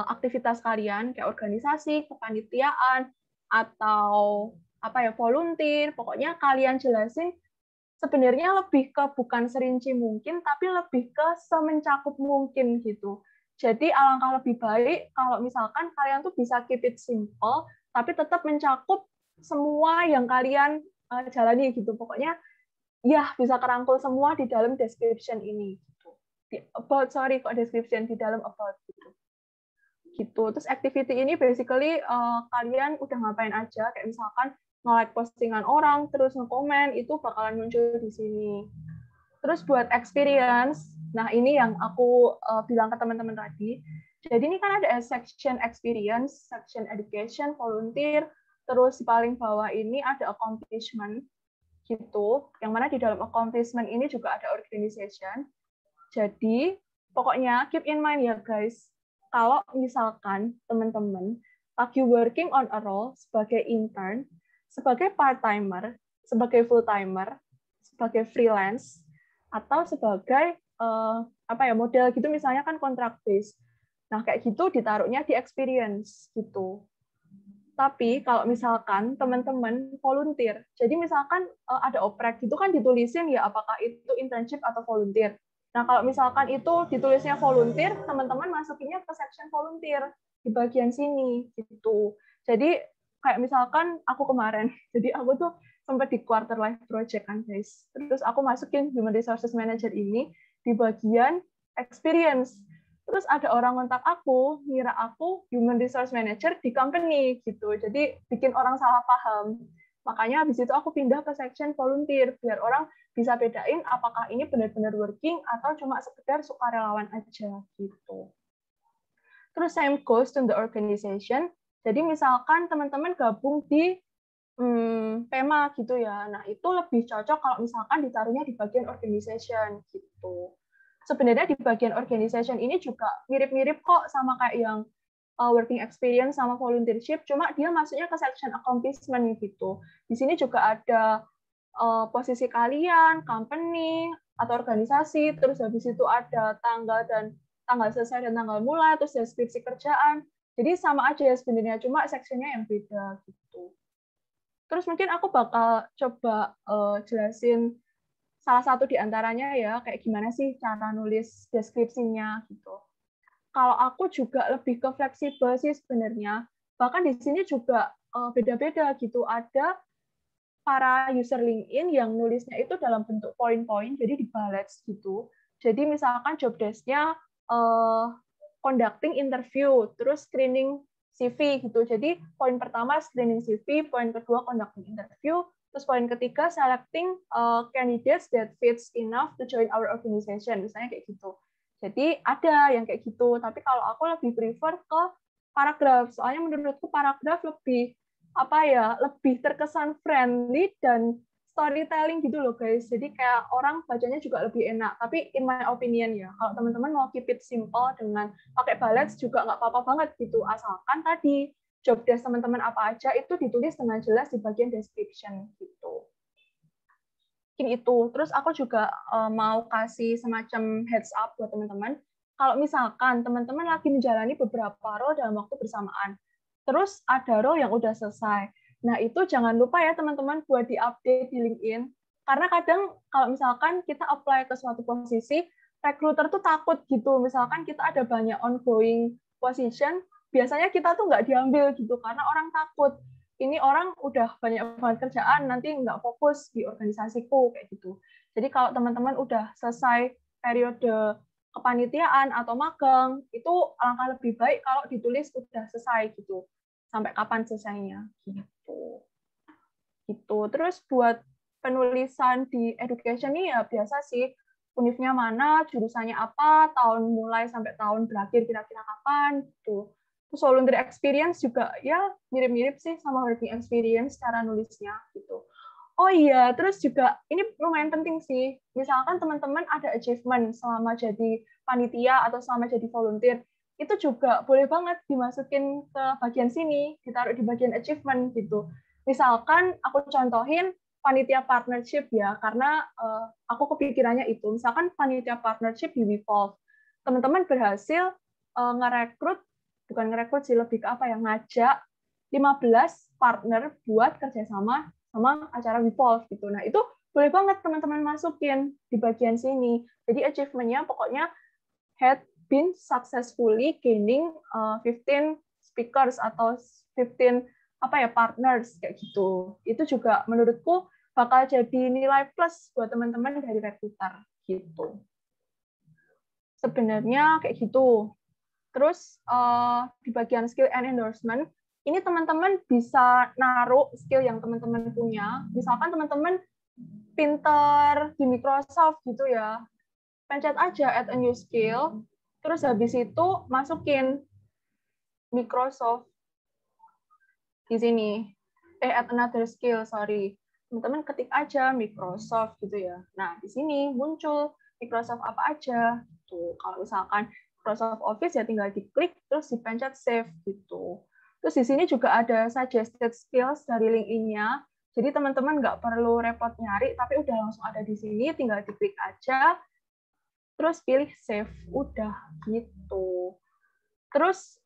aktivitas kalian kayak organisasi, kepanitiaan, atau apa ya volunteer. Pokoknya kalian jelasin sebenarnya lebih ke bukan serinci mungkin, tapi lebih ke semencakup mungkin gitu. Jadi alangkah lebih baik kalau misalkan kalian tuh bisa keep it simple, tapi tetap mencakup semua yang kalian jalani gitu. Pokoknya ya bisa kerangkul semua di dalam description ini. Gitu. Di dalam about gitu. Gitu. Terus activity ini basically kalian udah ngapain aja, kayak misalkan nge-like postingan orang, terus nge-komen, itu bakalan muncul di sini. Terus buat experience, nah ini yang aku bilang ke teman-teman tadi. Jadi ini kan ada section experience, section education, volunteer, terus di paling bawah ini ada accomplishment, gitu. Yang mana di dalam accomplishment ini juga ada organization. Jadi pokoknya keep in mind ya guys, kalau misalkan teman-teman lagi working on a role sebagai intern, sebagai part-timer, sebagai full-timer, sebagai freelance, atau sebagai model gitu, misalnya kan contract base. Nah, kayak gitu ditaruhnya di experience gitu. Tapi kalau misalkan teman-teman volunteer, jadi misalkan ada oprek gitu kan ditulisin ya apakah itu internship atau volunteer. Nah, kalau misalkan itu ditulisnya volunteer, teman-teman masukinnya ke section volunteer di bagian sini gitu. Jadi kayak misalkan aku kemarin, jadi aku tuh sempat di quarter life project kan guys. Terus aku masukin human resources manager ini di bagian experience. Terus ada orang kontak aku, ngira aku human resource manager di company gitu. Jadi bikin orang salah paham. Makanya habis itu aku pindah ke section volunteer biar orang bisa bedain apakah ini benar-benar working atau cuma sekedar sukarelawan aja gitu. Terus same goes to the organization. Jadi misalkan teman-teman gabung di PEMA gitu ya. Nah, itu lebih cocok kalau misalkan ditaruhnya di bagian organization gitu. Sebenarnya di bagian organization ini juga mirip-mirip kok sama kayak yang working experience sama volunteership, cuma dia masuknya ke section accomplishment gitu. Di sini juga ada posisi kalian, company, atau organisasi, terus habis itu ada tanggal selesai dan tanggal mulai, terus deskripsi kerjaan. Jadi sama aja ya sebenarnya, cuma sectionnya yang beda gitu. Terus mungkin aku bakal coba jelasin salah satu di antaranya ya, kayak gimana sih cara nulis deskripsinya gitu. Kalau aku juga lebih ke fleksibel sih sebenarnya. Bahkan di sini juga beda-beda gitu. Ada para user LinkedIn yang nulisnya itu dalam bentuk poin-poin, jadi di bullets gitu. Jadi misalkan job desk-nya conducting interview, terus screening CV gitu. Jadi poin pertama screening CV, poin kedua conducting interview, terus poin ketiga selecting candidates that fits enough to join our organization, misalnya kayak gitu. Jadi ada yang kayak gitu, tapi kalau aku lebih prefer ke paragraf, soalnya menurutku paragraf lebih lebih terkesan friendly dan storytelling gitu loh guys. Jadi kayak orang bacanya juga lebih enak. Tapi in my opinion ya, kalau teman-teman mau keep it simple dengan pakai bullets juga nggak apa-apa banget gitu. Asalkan tadi job desk teman-teman apa aja itu ditulis dengan jelas di bagian description gitu. Mungkin itu. Terus aku juga mau kasih semacam heads up buat teman-teman. Kalau misalkan teman-teman lagi menjalani beberapa role dalam waktu bersamaan, terus ada role yang udah selesai. Nah, itu jangan lupa ya teman-teman buat di-update di LinkedIn. Karena kadang kalau misalkan kita apply ke suatu posisi, recruiter tuh takut gitu. Misalkan kita ada banyak ongoing position, biasanya kita tuh nggak diambil gitu, karena orang takut. Ini orang udah banyak banget kerjaan, nanti nggak fokus di organisasiku, kayak gitu. Jadi kalau teman-teman udah selesai periode kepanitiaan atau magang, itu alangkah lebih baik kalau ditulis udah selesai gitu. Sampai kapan selesainya gitu. Gitu. Terus buat penulisan di education ini ya biasa sih, univnya mana, jurusannya apa, tahun mulai sampai tahun berakhir kira-kira kapan gitu. Terus volunteer experience juga ya mirip-mirip sih sama working experience cara nulisnya gitu. Oh iya, terus juga ini lumayan penting sih. Misalkan teman-teman ada achievement selama jadi panitia atau selama jadi volunteer, itu juga boleh banget dimasukin ke bagian sini, ditaruh di bagian achievement gitu. Misalkan aku contohin panitia partnership ya, karena aku kepikirannya itu. Misalkan panitia partnership di Wevolve, teman-teman berhasil ngerekrut, bukan ngerekrut sih, lebih ke apa ya, ngajak 15 partner buat kerjasama sama acara Wevolve gitu. Nah, itu boleh banget teman-teman masukin di bagian sini. Jadi achievement-nya pokoknya had been successfully gaining 15 speakers atau 15 apa ya partners kayak gitu. Itu juga menurutku bakal jadi nilai plus buat teman-teman dari rekruter gitu. Sebenarnya kayak gitu. Terus di bagian skill and endorsement, ini teman-teman bisa naruh skill yang teman-teman punya. Misalkan teman-teman pinter di Microsoft gitu ya, pencet aja add a new skill, terus habis itu masukin Microsoft di sini. Add another skill, sorry. Teman-teman ketik aja Microsoft gitu ya. Nah, di sini muncul Microsoft apa aja. Tuh, kalau misalkan Microsoft Office ya tinggal diklik terus dipencet save gitu. Terus di sini juga ada suggested skills dari LinkedIn-nya. Jadi teman-teman nggak perlu repot nyari, tapi udah langsung ada di sini, tinggal diklik aja, terus pilih save, udah gitu. Terus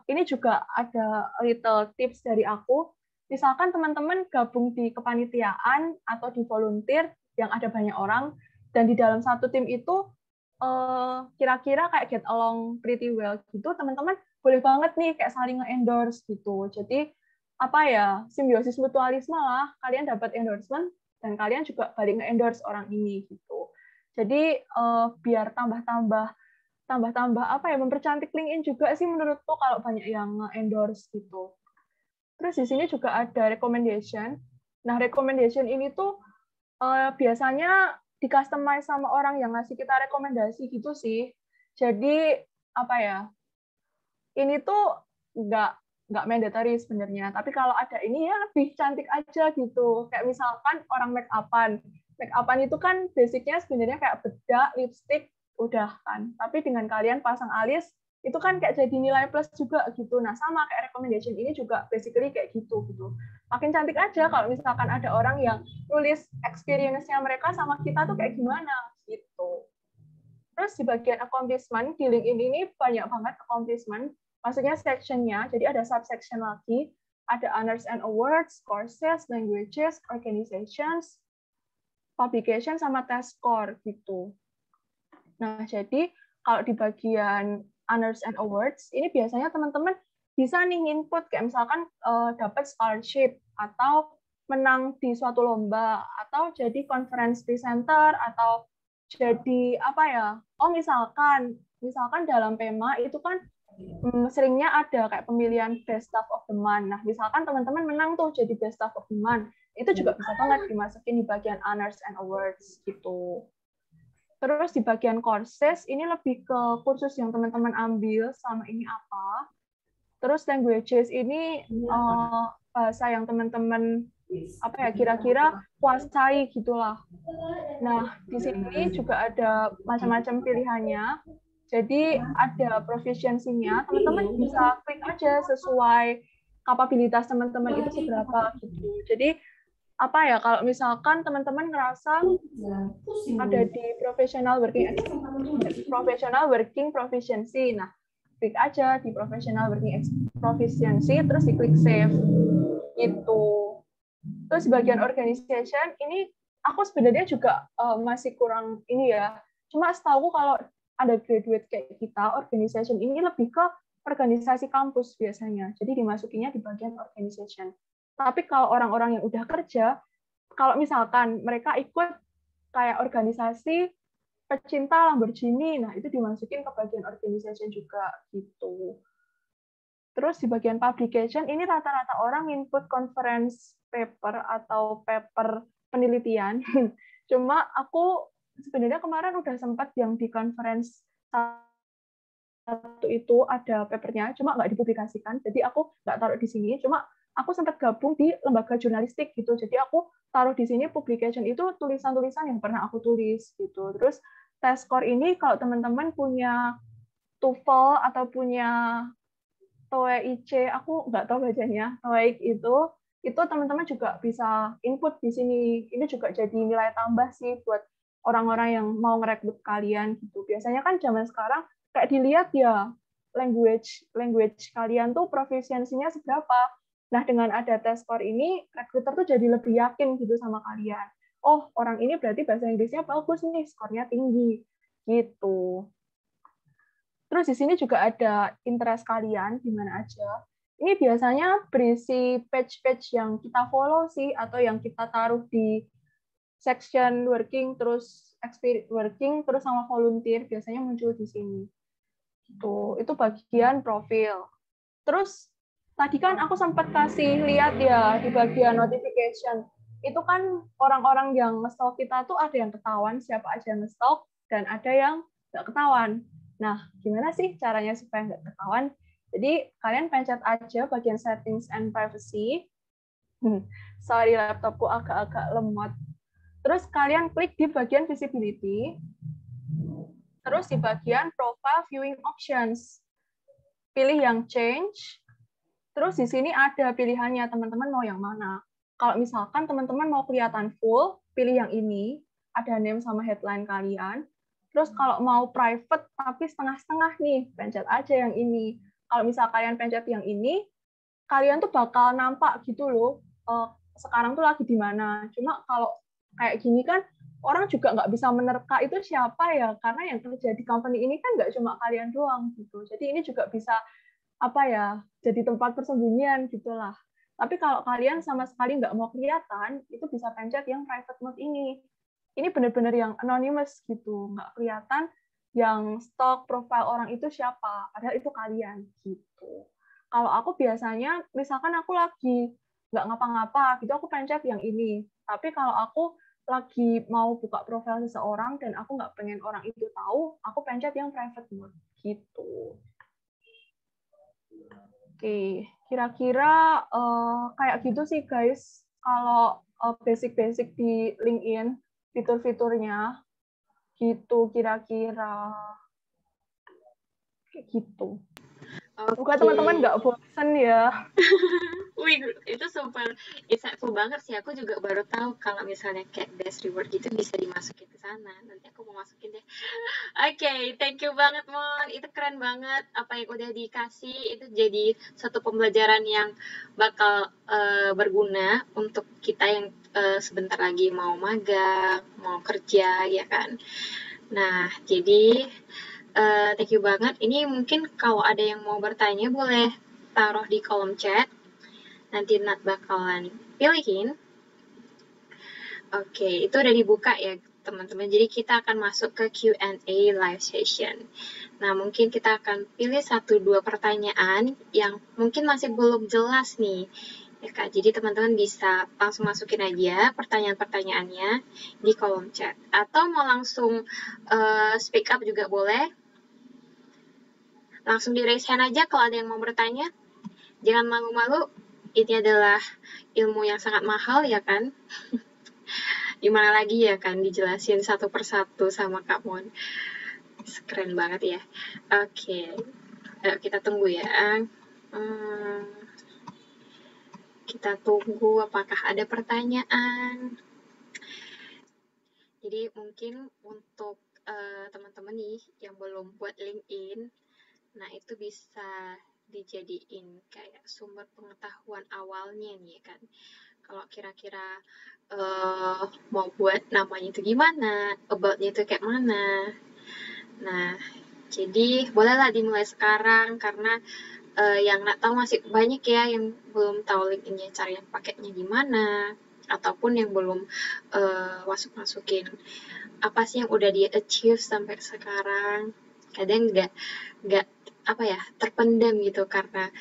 ini juga ada little tips dari aku. Misalkan teman-teman gabung di kepanitiaan atau di volunteer yang ada banyak orang, dan di dalam satu tim itu kira-kira kayak get along pretty well gitu, teman-teman boleh banget nih kayak saling nge-endorse gitu. Jadi apa ya, simbiosis mutualisme lah, kalian dapat endorsement dan kalian juga balik nge-endorse orang ini gitu. Jadi biar tambah-tambah apa ya, mempercantik LinkedIn juga sih menurutku kalau banyak yang nge-endorse gitu. Terus di sini juga ada recommendation. Nah, recommendation ini tuh biasanya di-customize sama orang yang ngasih kita rekomendasi gitu sih. Jadi apa ya, ini tuh nggak mandatory sebenarnya. Tapi kalau ada ini ya lebih cantik aja gitu. Kayak misalkan orang make upan. Make upan itu kan basicnya sebenarnya kayak bedak, lipstick, udah kan. Tapi dengan kalian pasang alis, itu kan kayak jadi nilai plus juga gitu. Nah, sama kayak recommendation ini juga basically kayak gitu. Makin cantik aja kalau misalkan ada orang yang nulis experience-nya mereka sama kita tuh kayak gimana gitu. Terus di bagian accomplishment, di LinkedIn ini banyak banget accomplishment. Maksudnya section-nya, jadi ada subsection lagi. Ada honors and awards, courses, languages, organizations, publication, sama test score gitu. Nah, jadi kalau di bagian honors and awards, ini biasanya teman-teman bisa nih input, kayak misalkan dapat scholarship, atau menang di suatu lomba, atau jadi conference presenter, atau jadi apa ya, misalkan dalam PEMA itu kan seringnya ada kayak pemilihan best staff of the month. Nah, misalkan teman-teman menang tuh jadi best staff of the month, itu juga bisa banget dimasukin di bagian honors and awards gitu. Terus di bagian courses, ini lebih ke kursus yang teman-teman ambil sama ini apa. Terus languages ini bahasa yang teman-teman apa ya kira-kira kuasai gitulah. Nah, di sini juga ada macam-macam pilihannya. Jadi ada proficiency-nya, teman-teman bisa klik aja sesuai kapabilitas teman-teman itu seberapa gitu. Jadi apa ya, kalau misalkan teman-teman ngerasa ada di professional working proficiency, nah klik aja di professional working proficiency, terus diklik save gitu. Terus bagian organization ini aku sebenarnya juga masih kurang ini ya. Cuma setahu kalau ada graduate kayak kita, organization ini lebih ke organisasi kampus biasanya. Jadi dimasukinya di bagian organization. Tapi kalau orang-orang yang udah kerja, kalau misalkan mereka ikut kayak organisasi pecinta Lamborghini. Nah, itu dimasukin ke bagian organization juga gitu. Terus di bagian publication ini rata-rata orang input conference paper atau paper penelitian. Cuma aku sebenarnya kemarin udah sempat yang di conference satu itu ada papernya, cuma nggak dipublikasikan. Jadi aku nggak taruh di sini. Cuma aku sempat gabung di lembaga jurnalistik gitu. Jadi aku taruh di sini publication itu tulisan-tulisan yang pernah aku tulis gitu. Terus test score ini kalau teman-teman punya TOEFL atau punya TOEIC, aku nggak tahu bacanya, TOEIC itu teman-teman juga bisa input di sini. Ini juga jadi nilai tambah sih buat orang-orang yang mau merekrut kalian gitu. Biasanya kan zaman sekarang kayak dilihat ya language kalian tuh proficiency-nya seberapa. Nah, dengan ada test score ini, rekruter tuh jadi lebih yakin gitu sama kalian. Oh, orang ini berarti bahasa Inggrisnya bagus nih, skornya tinggi. Gitu. Terus di sini juga ada interest kalian di mana aja. Ini biasanya berisi page-page yang kita follow sih, atau yang kita taruh di section working, terus experience working, terus sama volunteer, biasanya muncul di sini. Itu bagian profil. Terus tadi kan aku sempat kasih lihat ya di bagian notification. Itu kan orang-orang yang nge-stalk kita tuh ada yang ketahuan siapa aja yang nge-stalk, dan ada yang nggak ketahuan. Nah, gimana sih caranya supaya nggak ketahuan? Jadi, kalian pencet aja bagian settings and privacy. Sorry, laptopku agak-agak lemot. Terus kalian klik di bagian visibility. Terus di bagian profile viewing options. Pilih yang change. Terus di sini ada pilihannya, teman-teman mau yang mana. Kalau misalkan teman-teman mau kelihatan full, pilih yang ini. Ada name sama headline kalian. Terus kalau mau private tapi setengah-setengah nih, pencet aja yang ini. Kalau misal kalian pencet yang ini, kalian tuh bakal nampak gitu loh, sekarang tuh lagi di mana. Cuma kalau kayak gini kan, orang juga nggak bisa menerka itu siapa ya, karena yang kerja di company ini kan nggak cuma kalian doang gitu. Jadi ini juga bisa jadi tempat persembunyian gitulah. Tapi kalau kalian sama sekali nggak mau kelihatan, itu bisa pencet yang private mode ini. Ini benar-benar yang anonymous gitu, nggak kelihatan yang stalk profile orang itu siapa, padahal itu kalian gitu. Kalau aku biasanya, misalkan aku lagi nggak ngapa-ngapa, gitu aku pencet yang ini. Tapi kalau aku lagi mau buka profil seseorang dan aku nggak pengen orang itu tahu, aku pencet yang private mode gitu. Oke, kira-kira kayak gitu sih guys, kalau basic-basic di LinkedIn, fitur-fiturnya, gitu kira-kira. Kayak gitu. Semoga teman-teman nggak bosan ya. Wih, itu super insightful banget sih. Aku juga baru tahu kalau misalnya kayak best reward gitu bisa dimasukin ke sana. Nanti aku mau masukin deh. Oke, thank you banget, Mon. Itu keren banget. Apa yang udah dikasih, itu jadi satu pembelajaran yang bakal berguna untuk kita yang sebentar lagi mau magang, mau kerja, ya kan. Nah, jadi thank you banget. Ini mungkin kalau ada yang mau bertanya, boleh taruh di kolom chat. Nanti Nat bakalan pilihin. Oke, itu udah dibuka ya teman-teman. Jadi kita akan masuk ke Q&A live session. Nah, mungkin kita akan pilih 1-2 pertanyaan yang mungkin masih belum jelas nih. Ya Kak, jadi teman-teman bisa langsung masukin aja pertanyaan-pertanyaannya di kolom chat. Atau mau langsung speak up juga boleh. Langsung di raise hand aja kalau ada yang mau bertanya. Jangan malu-malu. Ini adalah ilmu yang sangat mahal, ya kan? Gimana lagi ya kan dijelasin satu persatu sama Kak Mon. Keren banget ya. Oke. Ayo kita tunggu ya. Kita tunggu apakah ada pertanyaan. Jadi mungkin untuk teman-teman nih yang belum buat LinkedIn, nah itu bisa dijadiin kayak sumber pengetahuan awalnya nih kan. Kalau kira-kira mau buat namanya itu gimana, about-nya itu kayak mana. Nah, jadi bolehlah dimulai sekarang karena yang nggak tahu masih banyak ya yang belum tahu LinkedIn-nya cara yang pakainya gimana, ataupun yang belum masuk-masukin apa sih yang udah dia achieve sampai sekarang. Kadang nggak apa ya, terpendam gitu karena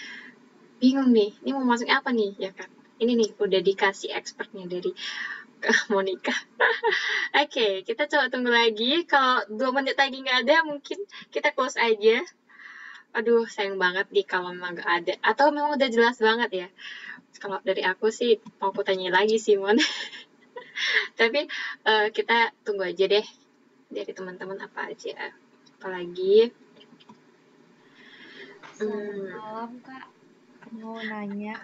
bingung nih, ini mau masuk apa nih ya kan. Ini nih udah dikasih expertnya dari Kak Monica. Oke, kita coba tunggu lagi. Kalau 2 menit lagi nggak ada, mungkin kita close aja. Aduh, sayang banget nih kalau memang nggak ada. Atau memang udah jelas banget ya. Kalau dari aku sih, mau aku tanya lagi sih, Mon. Tapi kita tunggu aja deh dari teman-teman apa aja. Apalagi, Selamat malam, Kak. Mau nanya.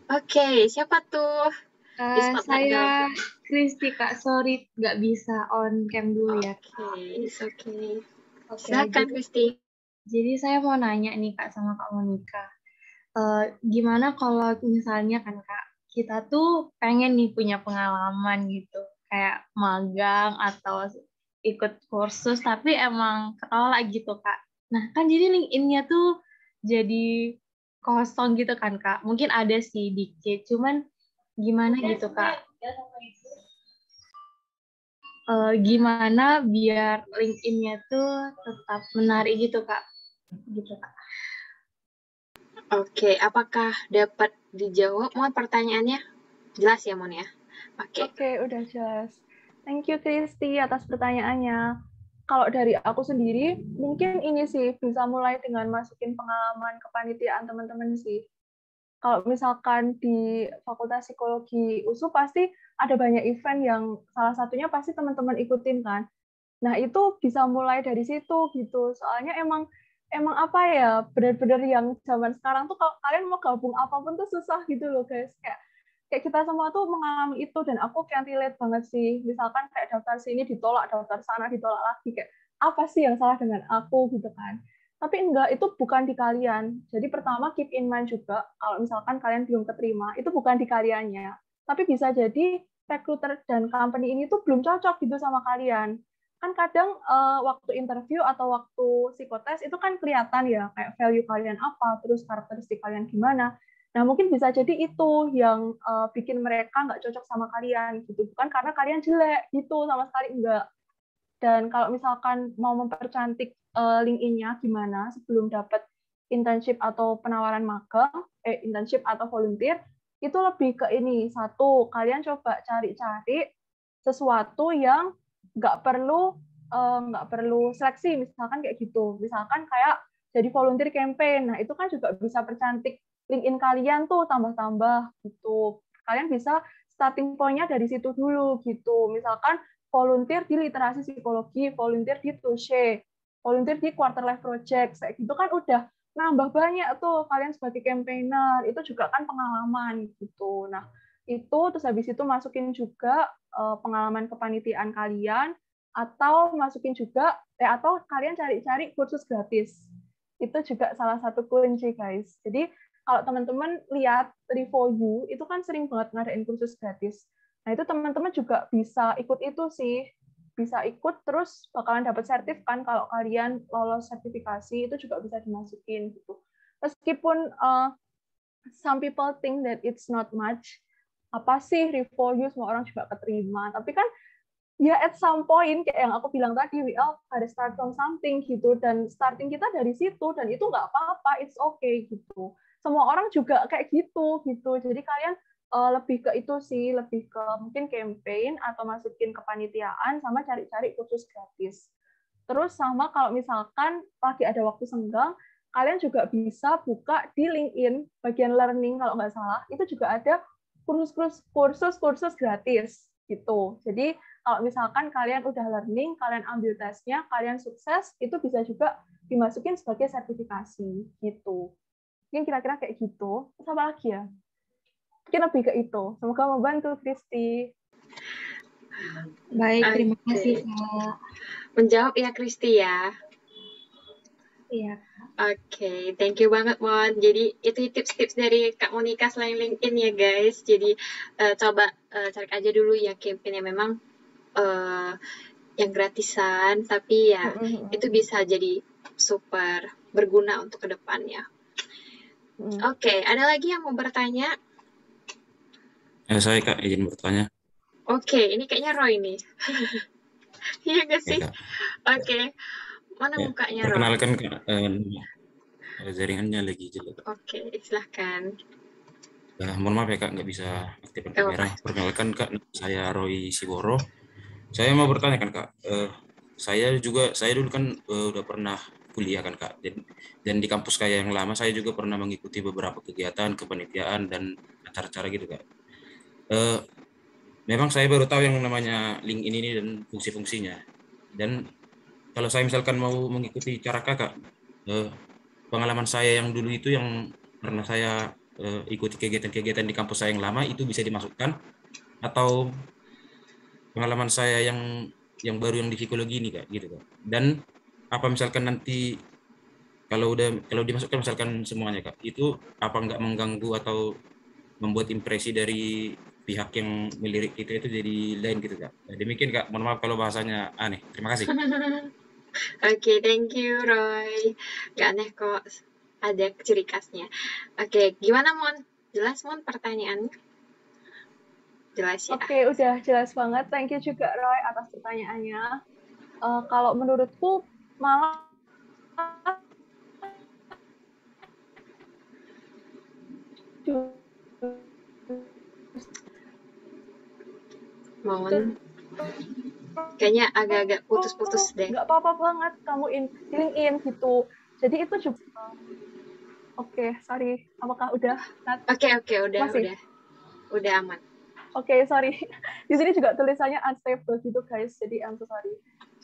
Oke, siapa tuh? Di spotlight dong. Saya Kristi, Kak. Sorry, nggak bisa on cam dulu ya. Oke, it's okay. Oke, Silakan, Kristi. jadi saya mau nanya nih, Kak, sama Kak Monica. Gimana kalau misalnya kan, Kak, kita tuh pengen nih punya pengalaman gitu, kayak magang atau ikut kursus, tapi emang ketolak gitu, Kak. Nah, kan jadi LinkedIn-nya tuh jadi kosong gitu kan, Kak. Mungkin ada sih dikit, cuman gimana gitu, Kak? Gimana biar LinkedIn-nya tuh tetap menarik gitu, Kak? Gitu, Kak. Oke, apakah dapat dijawab, Mon, pertanyaannya? Jelas ya, Mon ya? Oke, udah jelas. Thank you, Kristi, atas pertanyaannya. Kalau dari aku sendiri, mungkin ini sih bisa mulai dengan masukin pengalaman kepanitiaan teman-teman sih. Kalau misalkan di Fakultas Psikologi USU pasti ada banyak event yang salah satunya pasti teman-teman ikutin kan. Nah, itu bisa mulai dari situ gitu. Soalnya emang apa ya, benar-benar yang zaman sekarang tuh kalau kalian mau gabung apapun tuh susah gitu loh, guys. Kayak kita semua tuh mengalami itu dan aku can relate banget sih. Misalkan kayak daftar sini ditolak, daftar sana ditolak lagi, kayak apa sih yang salah dengan aku gitu kan. Tapi enggak, itu bukan di kalian. Jadi pertama keep in mind juga kalau misalkan kalian belum keterima, itu bukan di kaliannya. Tapi bisa jadi recruiter dan company ini tuh belum cocok gitu sama kalian. Kan kadang waktu interview atau waktu psikotes itu kan kelihatan ya kayak value kalian apa, terus karakteristik kalian gimana. Nah, mungkin bisa jadi itu yang bikin mereka nggak cocok sama kalian gitu. Bukan karena kalian jelek gitu, sama sekali enggak. Dan kalau misalkan mau mempercantik LinkedIn-nya gimana sebelum dapat internship atau penawaran magang, internship atau volunteer, itu lebih ke ini. Satu, kalian coba cari-cari sesuatu yang nggak perlu seleksi, misalkan kayak gitu. Misalkan kayak jadi volunteer campaign. Nah, itu kan juga bisa percantik LinkedIn kalian tuh tambah-tambah gitu. Kalian bisa starting point-nya dari situ dulu gitu. Misalkan volunteer di literasi psikologi, volunteer di Touche, volunteer di quarter life project, kayak gitu kan udah nambah banyak tuh kalian sebagai campaigner, itu juga kan pengalaman gitu. Nah, itu terus habis itu masukin juga pengalaman kepanitiaan kalian, atau masukin juga atau kalian cari-cari kursus gratis. Itu juga salah satu kunci, guys. Jadi kalau teman-teman lihat Revo itu kan sering banget ngadain kursus gratis. Nah, itu teman-teman juga bisa ikut itu sih. Bisa ikut, terus bakalan dapat sertif kan kalau kalian lolos sertifikasi, itu juga bisa dimasukin gitu. Meskipun some people think that it's not much, apa sih Revo semua orang juga keterima. Tapi kan ya at some point, kayak yang aku bilang tadi, we all ada start from something gitu, dan starting kita dari situ, dan itu nggak apa-apa, it's okay gitu. Semua orang juga kayak gitu. Jadi kalian lebih ke itu sih, lebih ke mungkin campaign atau masukin kepanitiaan sama cari-cari kursus gratis. Terus sama kalau misalkan lagi ada waktu senggang, kalian juga bisa buka di LinkedIn bagian learning kalau nggak salah, itu juga ada kursus gratis gitu. Jadi kalau misalkan kalian udah learning, kalian ambil tesnya, kalian sukses, itu bisa juga dimasukin sebagai sertifikasi gitu. Mungkin kira-kira kayak gitu. Terus apa lagi ya? Mungkin lebih ke itu. Semoga membantu, Kristi. Baik, terima kasih, Kak. Menjawab ya, Kristi ya. Iya. Oke, thank you banget, Mon. Jadi itu tips-tips dari Kak Monica selain LinkedIn ya, guys. Jadi coba cari aja dulu ya campaign yang memang yang gratisan, tapi ya itu bisa jadi super berguna untuk kedepannya. Oke, ada lagi yang mau bertanya? Ya, saya Kak izin bertanya. Oke, ini kayaknya Roy nih. Iya nggak Ya sih? Kak. Oke. Mana Ya, mukanya, Roy? perkenalkan Kak, jaringannya lagi jelek. Oke, silahkan. Mohon maaf ya Kak, nggak bisa aktifkan Gak kamera. apa-apa. Perkenalkan Kak, saya Roy Siworo. Saya mau bertanya kan Kak, saya dulu kan udah pernah kuliah kan Kak, dan di kampus kayak yang lama saya juga pernah mengikuti beberapa kegiatan kepanitiaan dan acara-acara gitu Kak. Eh, Memang saya baru tahu yang namanya LinkedIn ini dan fungsi-fungsinya. Dan kalau saya misalkan mau mengikuti cara Kakak, eh, pengalaman saya yang dulu itu yang pernah saya ikuti kegiatan-kegiatan di kampus saya yang lama itu bisa dimasukkan, atau pengalaman saya yang baru yang di psikologi ini Kak gitu Kak. Dan apa misalkan nanti kalau dimasukkan misalkan semuanya Kak, itu apa nggak mengganggu atau membuat impresi dari pihak yang melirik kita itu jadi lain gitu Kak. Nah, demikian Kak, mohon maaf kalau bahasanya aneh. Terima kasih. Oke, thank you, Roy. Gak aneh kok. Ada ciri khasnya. Oke, gimana, Mon? Jelas, Mon, pertanyaannya? Jelas ya? Oke, udah jelas banget. Thank you juga Roy atas pertanyaannya. Kalau menurutku malah Mon, kayaknya agak-agak putus-putus deh. nggak apa-apa banget kamu in gitu. Jadi itu juga. Oke, sorry. Apakah udah? Oke, udah, Masih? udah aman. Oke, sorry. Di sini juga tulisannya unstable gitu, guys. Jadi, I'm so sorry.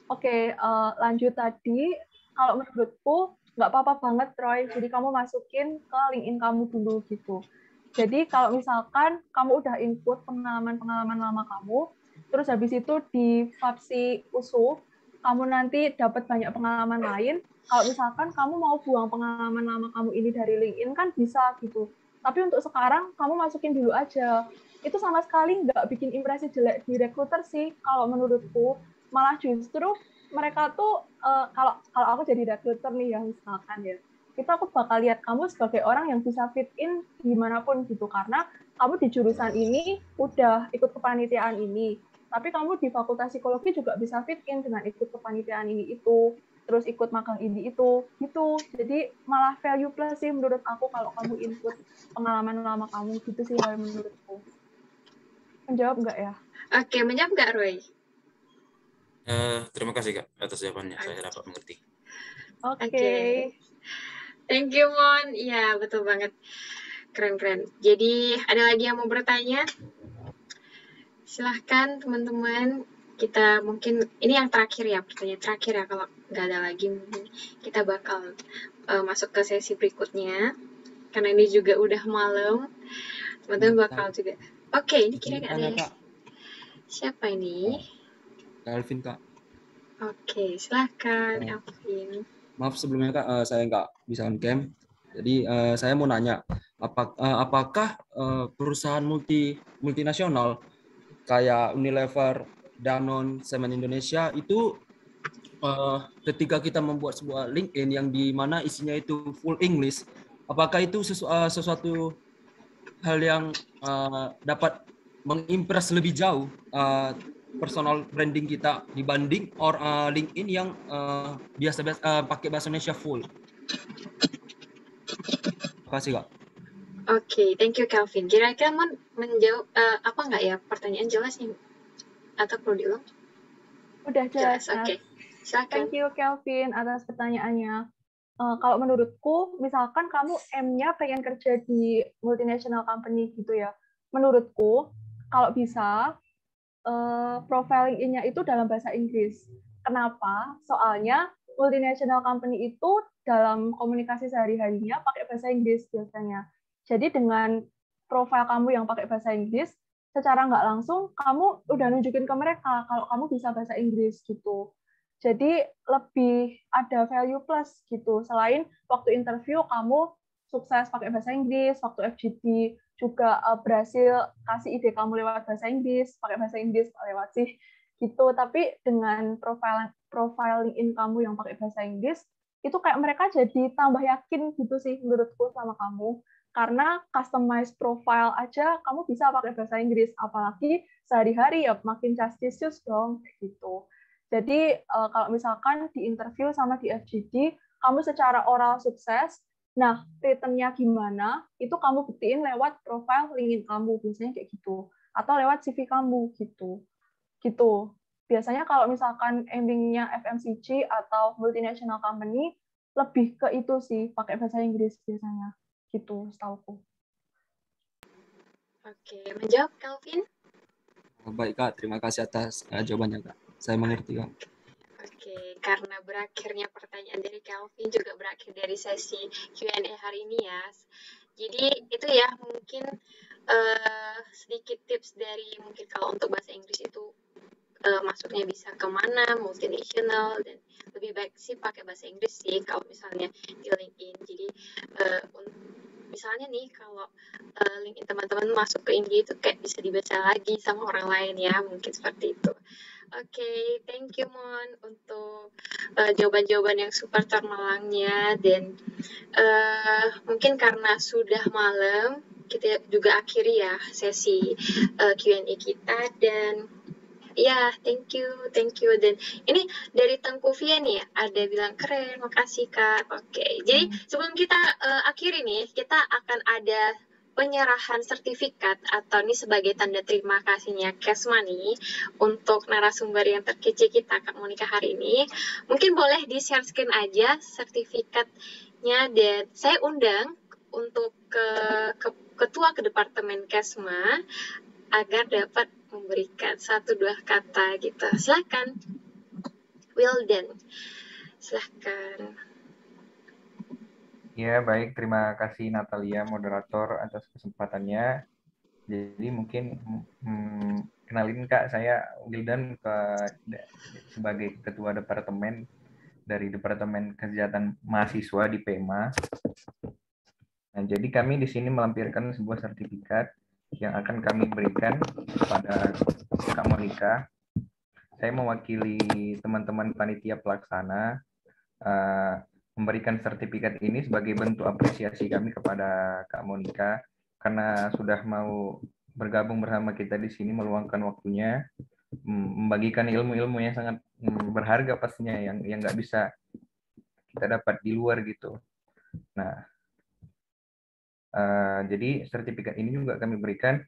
Oke, lanjut tadi. Kalau menurutku, nggak apa-apa banget, Troy. Jadi, kamu masukin ke LinkedIn kamu dulu, gitu. Jadi, kalau misalkan kamu udah input pengalaman-pengalaman lama kamu, terus habis itu di Fapsi USU, kamu nanti dapat banyak pengalaman lain. Kalau misalkan kamu mau buang pengalaman lama kamu ini dari LinkedIn, kan bisa, gitu. Tapi untuk sekarang, kamu masukin dulu aja. Itu sama sekali nggak bikin impresi jelek di recruiter sih, kalau menurutku. Malah justru mereka tuh, kalau aku jadi recruiter nih ya, misalkan ya, itu aku bakal lihat kamu sebagai orang yang bisa fit in dimanapun gitu, karena kamu di jurusan ini udah ikut kepanitiaan ini, tapi kamu di fakultas psikologi juga bisa fit in dengan ikut kepanitiaan ini itu, terus ikut magang ini itu, gitu. Jadi malah value plus sih menurut aku kalau kamu input pengalaman lama kamu gitu sih, Roy, menurutku. Menjawab nggak ya? Oke, menjawab nggak, Roy? Terima kasih Kak atas jawabannya, saya dapat mengerti. Oke. Thank you, Mon. Iya, betul banget. Keren-keren. Jadi, ada lagi yang mau bertanya? Silahkan, teman-teman. Kita mungkin, ini yang terakhir ya, pertanyaan terakhir ya. Kalau nggak ada lagi, mungkin kita bakal masuk ke sesi berikutnya. Karena ini juga udah malam. Teman-teman bakal juga. Oke, ini kira-kira ada siapa ini? Elvin, Kak. Oke, silahkan, Elvin. Maaf sebelumnya, Kak, saya nggak bisa on cam. Jadi saya mau nanya, apakah perusahaan multinasional kayak Unilever, Danone, Semen Indonesia itu ketika kita membuat sebuah LinkedIn yang di mana isinya itu full English, apakah itu sesuatu hal yang dapat mengimpress lebih jauh personal branding kita dibanding LinkedIn yang biasa pakai bahasa Indonesia full? Terima kasih, Kak. Oke, thank you, Kelvin. Kira-kira menjawab apa nggak ya? Pertanyaan jelas nih? Atau perlu diulang? Udah jelas. Oke. Silakan. Thank you, Kelvin, atas pertanyaannya. Kalau menurutku, misalkan kamu M-nya pengen kerja di multinational company gitu ya, menurutku, kalau bisa, profile LinkedIn-nya itu dalam bahasa Inggris. Kenapa? Soalnya multinational company itu dalam komunikasi sehari-harinya pakai bahasa Inggris biasanya. Jadi dengan profile kamu yang pakai bahasa Inggris, secara nggak langsung kamu udah nunjukin ke mereka kalau kamu bisa bahasa Inggris gitu. Jadi lebih ada value plus gitu. Selain waktu interview kamu sukses pakai bahasa Inggris, waktu FGD juga berhasil kasih ide kamu lewat bahasa Inggris, pakai bahasa Inggris lewat sih gitu. Tapi dengan profile LinkedIn kamu yang pakai bahasa Inggris, itu kayak mereka jadi tambah yakin gitu sih menurutku sama kamu. Karena customize profile aja kamu bisa pakai bahasa Inggris, apalagi sehari-hari ya makin justicious dong gitu. Jadi kalau misalkan di interview sama di FGD, kamu secara oral sukses, nah written-nya gimana, itu kamu buktiin lewat profile LinkedIn kamu, biasanya kayak gitu. Atau lewat CV kamu, gitu. Biasanya kalau misalkan aiming-nya FMCG atau multinational company, lebih ke itu sih, pakai bahasa Inggris biasanya. Gitu, setauku. Oke, menjawab Calvin? Baik Kak, terima kasih atas jawabannya Kak. Saya mengerti Kak. Oke, karena berakhirnya pertanyaan dari Calvin juga berakhir dari sesi Q&A hari ini ya. Jadi itu ya mungkin sedikit tips dari mungkin kalau untuk bahasa Inggris itu masuknya bisa kemana, multinational, dan lebih baik sih pakai bahasa Inggris sih kalau misalnya di LinkedIn. Jadi misalnya nih kalau LinkedIn teman-teman masuk ke India itu kayak bisa dibaca lagi sama orang lain ya, mungkin seperti itu. Oke, thank you Mon untuk jawaban-jawaban yang super cermelangnya, dan mungkin karena sudah malam kita juga akhiri ya sesi Q&A kita, dan ya thank you. Dan ini dari Tengku Vian nih ada bilang keren, makasih Kak. Oke, jadi sebelum kita akhiri nih, kita akan ada penyerahan sertifikat atau ini sebagai tanda terima kasihnya Kesma nih untuk narasumber yang terkece kita Kak Monica hari ini. Mungkin boleh di share screen aja sertifikatnya, dan saya undang untuk ke ketua ke departemen Kesma agar dapat memberikan 1-2 kata gitu. Silakan. Wildan. Silakan. Ya, baik. Terima kasih Natalia, moderator, atas kesempatannya. Jadi mungkin kenalin Kak, saya Wildan sebagai Ketua Departemen dari Departemen Kesejahteraan Mahasiswa di PEMA. Nah, jadi kami di sini melampirkan sebuah sertifikat yang akan kami berikan kepada Kak Monica. Saya mewakili teman-teman panitia pelaksana memberikan sertifikat ini sebagai bentuk apresiasi kami kepada Kak Monica karena sudah mau bergabung bersama kita di sini, meluangkan waktunya, membagikan ilmu-ilmu yang sangat berharga pastinya yang nggak bisa kita dapat di luar gitu. Nah, jadi sertifikat ini juga kami berikan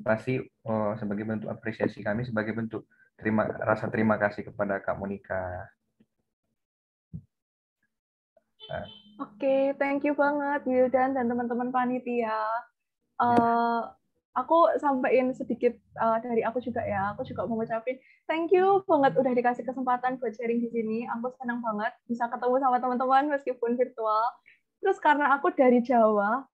pasti sebagai bentuk apresiasi kami, sebagai bentuk rasa terima kasih kepada Kak Monica. Oke, thank you banget Wildan dan teman-teman panitia. Aku sampaikan sedikit dari aku juga ya. Aku juga mau ngucapin thank you banget udah dikasih kesempatan buat sharing di sini. Aku senang banget bisa ketemu sama teman-teman meskipun virtual. Terus karena aku dari Jawa,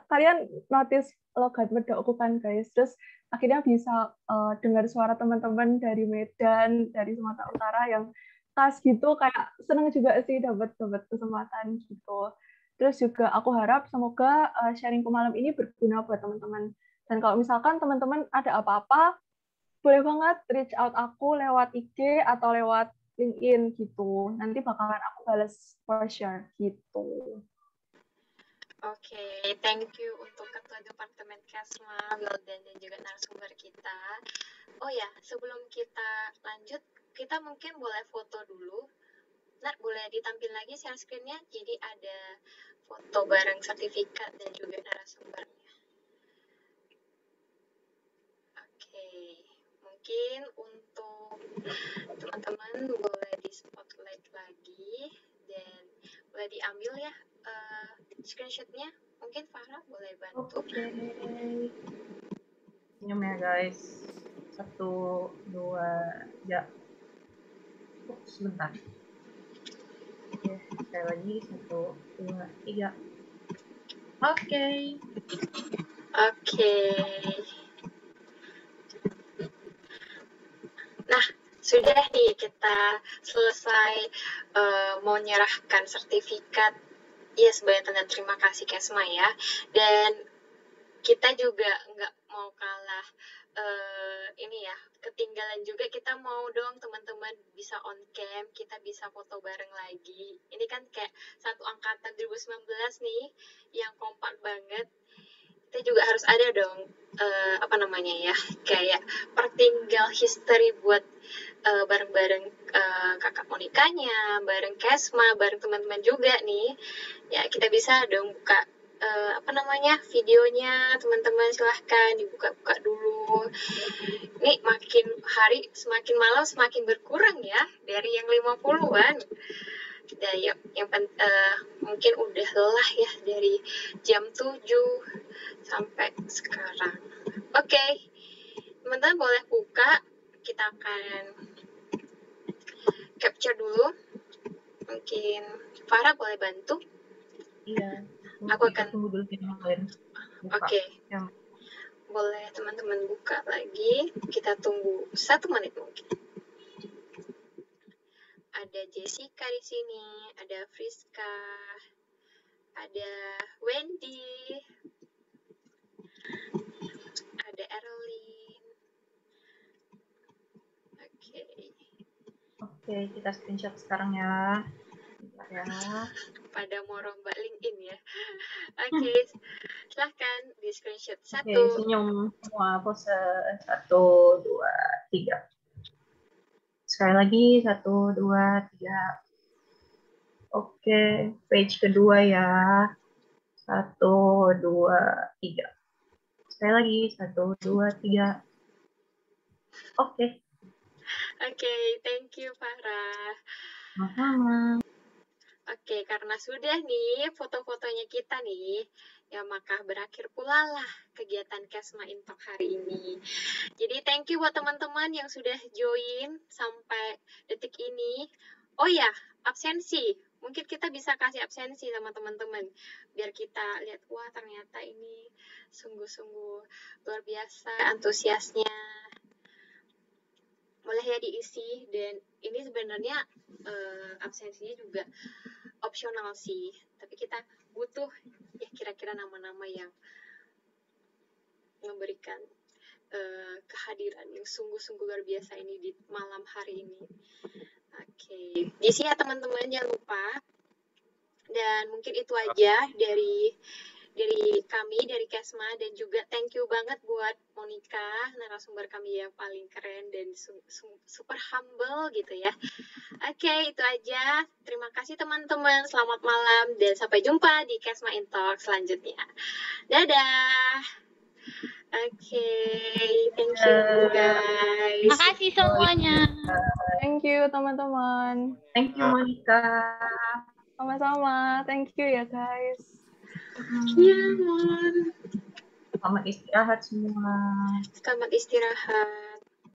kalian notice logat medokku kan guys. Terus akhirnya bisa dengar suara teman-teman dari Medan, dari Sumatera Utara yang khas gitu, kayak seneng juga sih dapat kesempatan gitu. Terus juga aku harap semoga sharingku malam ini berguna buat teman-teman. Dan kalau misalkan teman-teman ada apa-apa, boleh banget reach out aku lewat IG atau lewat LinkedIn gitu. Nanti bakalan aku balas for sure gitu. Oke, thank you untuk Ketua Departemen Kesma, Wildan, dan juga narasumber kita. Oh ya, sebelum kita lanjut, kita mungkin boleh foto dulu. Nah, boleh ditampil lagi share screen-nya, jadi ada foto bareng sertifikat dan juga narasumbernya. Oke, mungkin untuk teman-teman boleh di spotlight lagi dan boleh diambil ya screenshot-nya. Mungkin Farah boleh bantu. Oke. Senyum ya guys. 1, 2, ya. Sebentar. Oke, sekali lagi 1, 2, 3. Oke. Nah, sudah nih kita selesai menyerahkan sertifikat ya sebagai tanda terima kasih Kesma ya. Dan kita juga nggak mau kalah ini ya, ketinggalan juga, kita mau dong teman-teman bisa on cam, kita bisa foto bareng lagi. Ini kan kayak satu angkatan 2019 nih yang kompak banget. kita juga harus ada dong apa namanya ya, kayak pertinggal history buat bareng-bareng kakak Monikanya, bareng Kesma, bareng teman-teman juga nih. Ya kita bisa dong buka apa namanya videonya, teman-teman silahkan dibuka-buka dulu. Ini makin hari semakin malam semakin berkurang ya, dari yang 50-an. Ya, yang mungkin udah lelah ya dari jam 7 sampai sekarang. Oke, teman-teman boleh buka, kita akan capture dulu. Mungkin Farah boleh bantu. Iya. Aku akan tunggu dulu yang lain. Oke. Yang Boleh teman-teman buka lagi. Kita tunggu 1 menit mungkin. Ada Jessica di sini, ada Friska, ada Wendy, ada Erlin. Oke, kita screenshot sekarang ya. Bentar ya. Pada mau rombak LinkedIn ya. Oke, silahkan di screenshot. 1. Oke, senyum semua. Pose 1, 2, 3. Sekali lagi 1, 2, 3. Oke, page kedua ya. 1, 2, 3. Sekali lagi 1, 2, 3. Oke. Oke, thank you Farah. Sama-sama. Oke, karena sudah nih foto-fotonya kita nih, ya maka berakhir pula lah kegiatan Kesma Intok hari ini. Jadi thank you buat teman-teman yang sudah join sampai detik ini. Oh ya, absensi. Mungkin kita bisa kasih absensi sama teman-teman. Biar kita lihat, wah ternyata ini sungguh-sungguh luar biasa antusiasnya. Boleh ya diisi, dan ini sebenarnya absensinya juga opsional sih, tapi kita butuh ya kira-kira nama-nama yang memberikan kehadiran yang sungguh-sungguh luar biasa ini di malam hari ini. Oke, diisi ya teman-teman, jangan lupa. Dan mungkin itu aja dari kami, dari Kesma, dan juga thank you banget buat Monika, narasumber kami yang paling keren dan super humble gitu ya. Oke, itu aja. Terima kasih teman-teman, selamat malam, dan sampai jumpa di Kesma Intok selanjutnya. Dadah! Oke, thank you guys. Makasih semuanya. Thank you teman-teman. Thank you Monika. Sama-sama. Thank you ya guys. Iya, Mon. Selamat istirahat semua. Selamat istirahat.